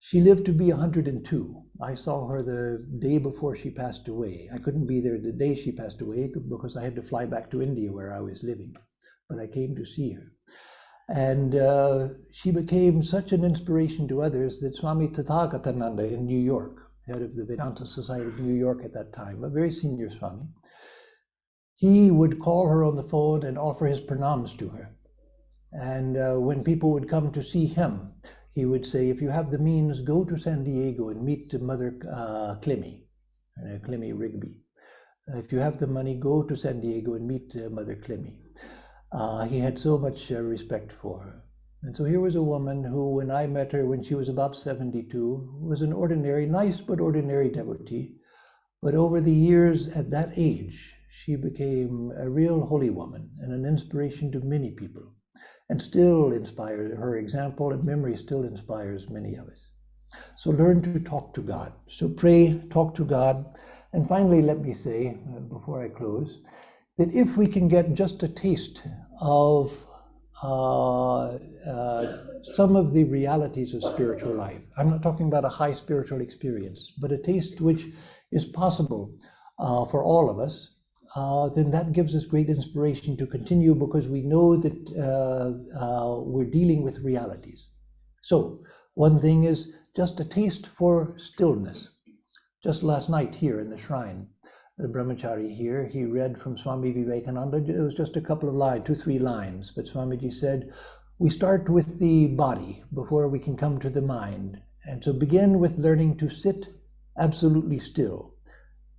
She lived to be 102. I saw her the day before she passed away. I couldn't be there the day she passed away because I had to fly back to India where I was living, but I came to see her. And she became such an inspiration to others that Swami Tathagatananda in New York, head of the Vedanta Society of New York at that time, a very senior Swami, he would call her on the phone and offer his pranams to her. And when people would come to see him, he would say, if you have the means, go to San Diego and meet Mother Clemmy, Clemmy Rigby. If you have the money, go to San Diego and meet Mother Clemmy. He had so much respect for her. And so here was a woman who, when I met her when she was about 72, was an ordinary, nice but ordinary devotee. But over the years at that age, she became a real holy woman and an inspiration to many people. And still inspires, her example and memory still inspires many of us. So learn to talk to God. So pray, talk to God. And finally, let me say, before I close, that if we can get just a taste of some of the realities of spiritual life, I'm not talking about a high spiritual experience, but a taste which is possible for all of us, then that gives us great inspiration to continue, because we know that we're dealing with realities. So one thing is just a taste for stillness. Just last night here in the shrine, the brahmachari here, he read from Swami Vivekananda. It was just a couple of lines, 2-3 lines, but Swamiji said, we start with the body before we can come to the mind. And so begin with learning to sit absolutely still.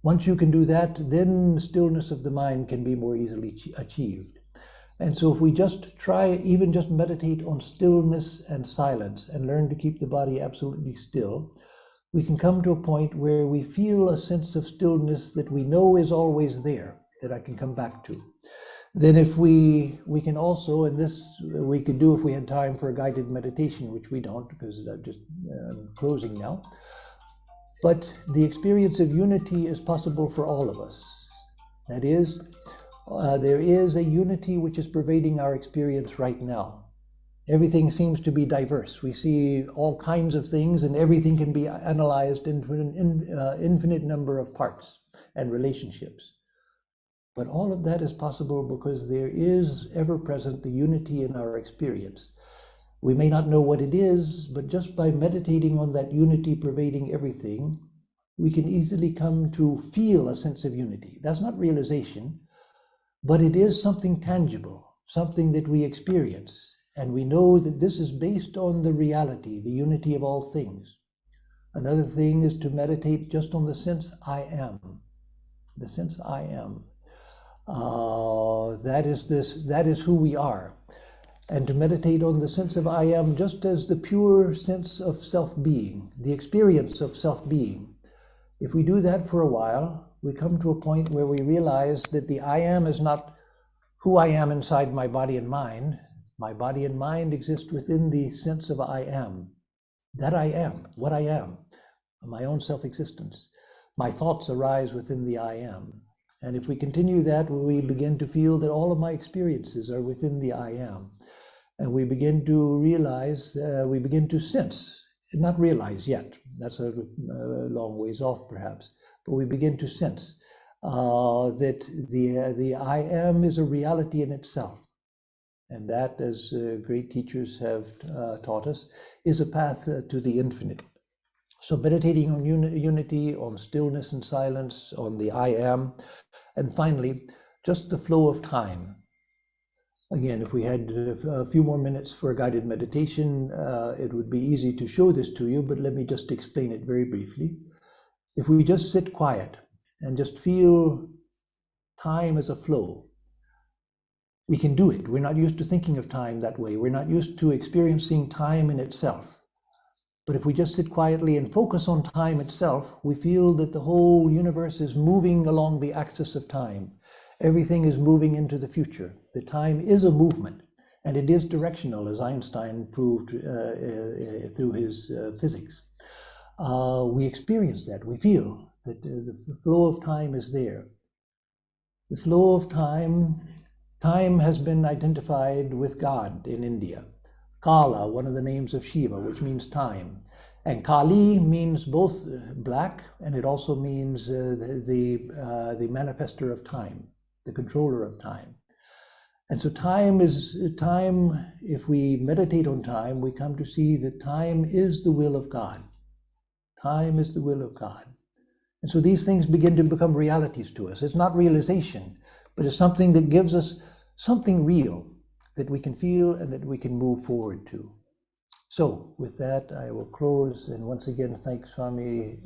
Once you can do that, then stillness of the mind can be more easily achieved. And so if we just try, even just meditate on stillness and silence and learn to keep the body absolutely still, we can come to a point where we feel a sense of stillness that we know is always there, that I can come back to. Then if we can also, and this we could do if we had time for a guided meditation, which we don't, because I'm closing now. But the experience of unity is possible for all of us. That is, there is a unity which is pervading our experience right now. Everything seems to be diverse. We see all kinds of things, and everything can be analyzed into an infinite number of parts and relationships. But all of that is possible because there is ever present the unity in our experience. We may not know what it is, but just by meditating on that unity pervading everything, we can easily come to feel a sense of unity. That's not realization, but it is something tangible, something that we experience. And we know that this is based on the reality, the unity of all things. Another thing is to meditate just on the sense I am. The sense I am. That is who we are. And to meditate on the sense of I am just as the pure sense of self-being, the experience of self-being. If we do that for a while, we come to a point where we realize that the I am is not who I am inside my body and mind. My body and mind exist within the sense of I am. That I am, what I am, my own self-existence. My thoughts arise within the I am. And if we continue that, we begin to feel that all of my experiences are within the I am. And we begin to realize, we begin to sense, not realize yet, that's a long ways off perhaps, but we begin to sense that the I am is a reality in itself. And that, as great teachers have taught us, is a path to the infinite. So meditating on unity, on stillness and silence, on the I am, and finally, just the flow of time. Again, if we had a few more minutes for a guided meditation, it would be easy to show this to you, but let me just explain it very briefly. If we just sit quiet and just feel time as a flow, we can do it. We're not used to thinking of time that way. We're not used to experiencing time in itself. But if we just sit quietly and focus on time itself, we feel that the whole universe is moving along the axis of time. Everything is moving into the future. The time is a movement, and it is directional, as Einstein proved through his physics. We experience that. We feel that the flow of time is there. The flow of time has been identified with God in India. Kala, one of the names of Shiva, which means time. And Kali means both black, and it also means the manifester of time, the controller of time. And so time, if we meditate on time, we come to see that time is the will of God. Time is the will of God. And so these things begin to become realities to us. It's not realization, but it's something that gives us something real that we can feel and that we can move forward to. So with that, I will close and once again thank Swami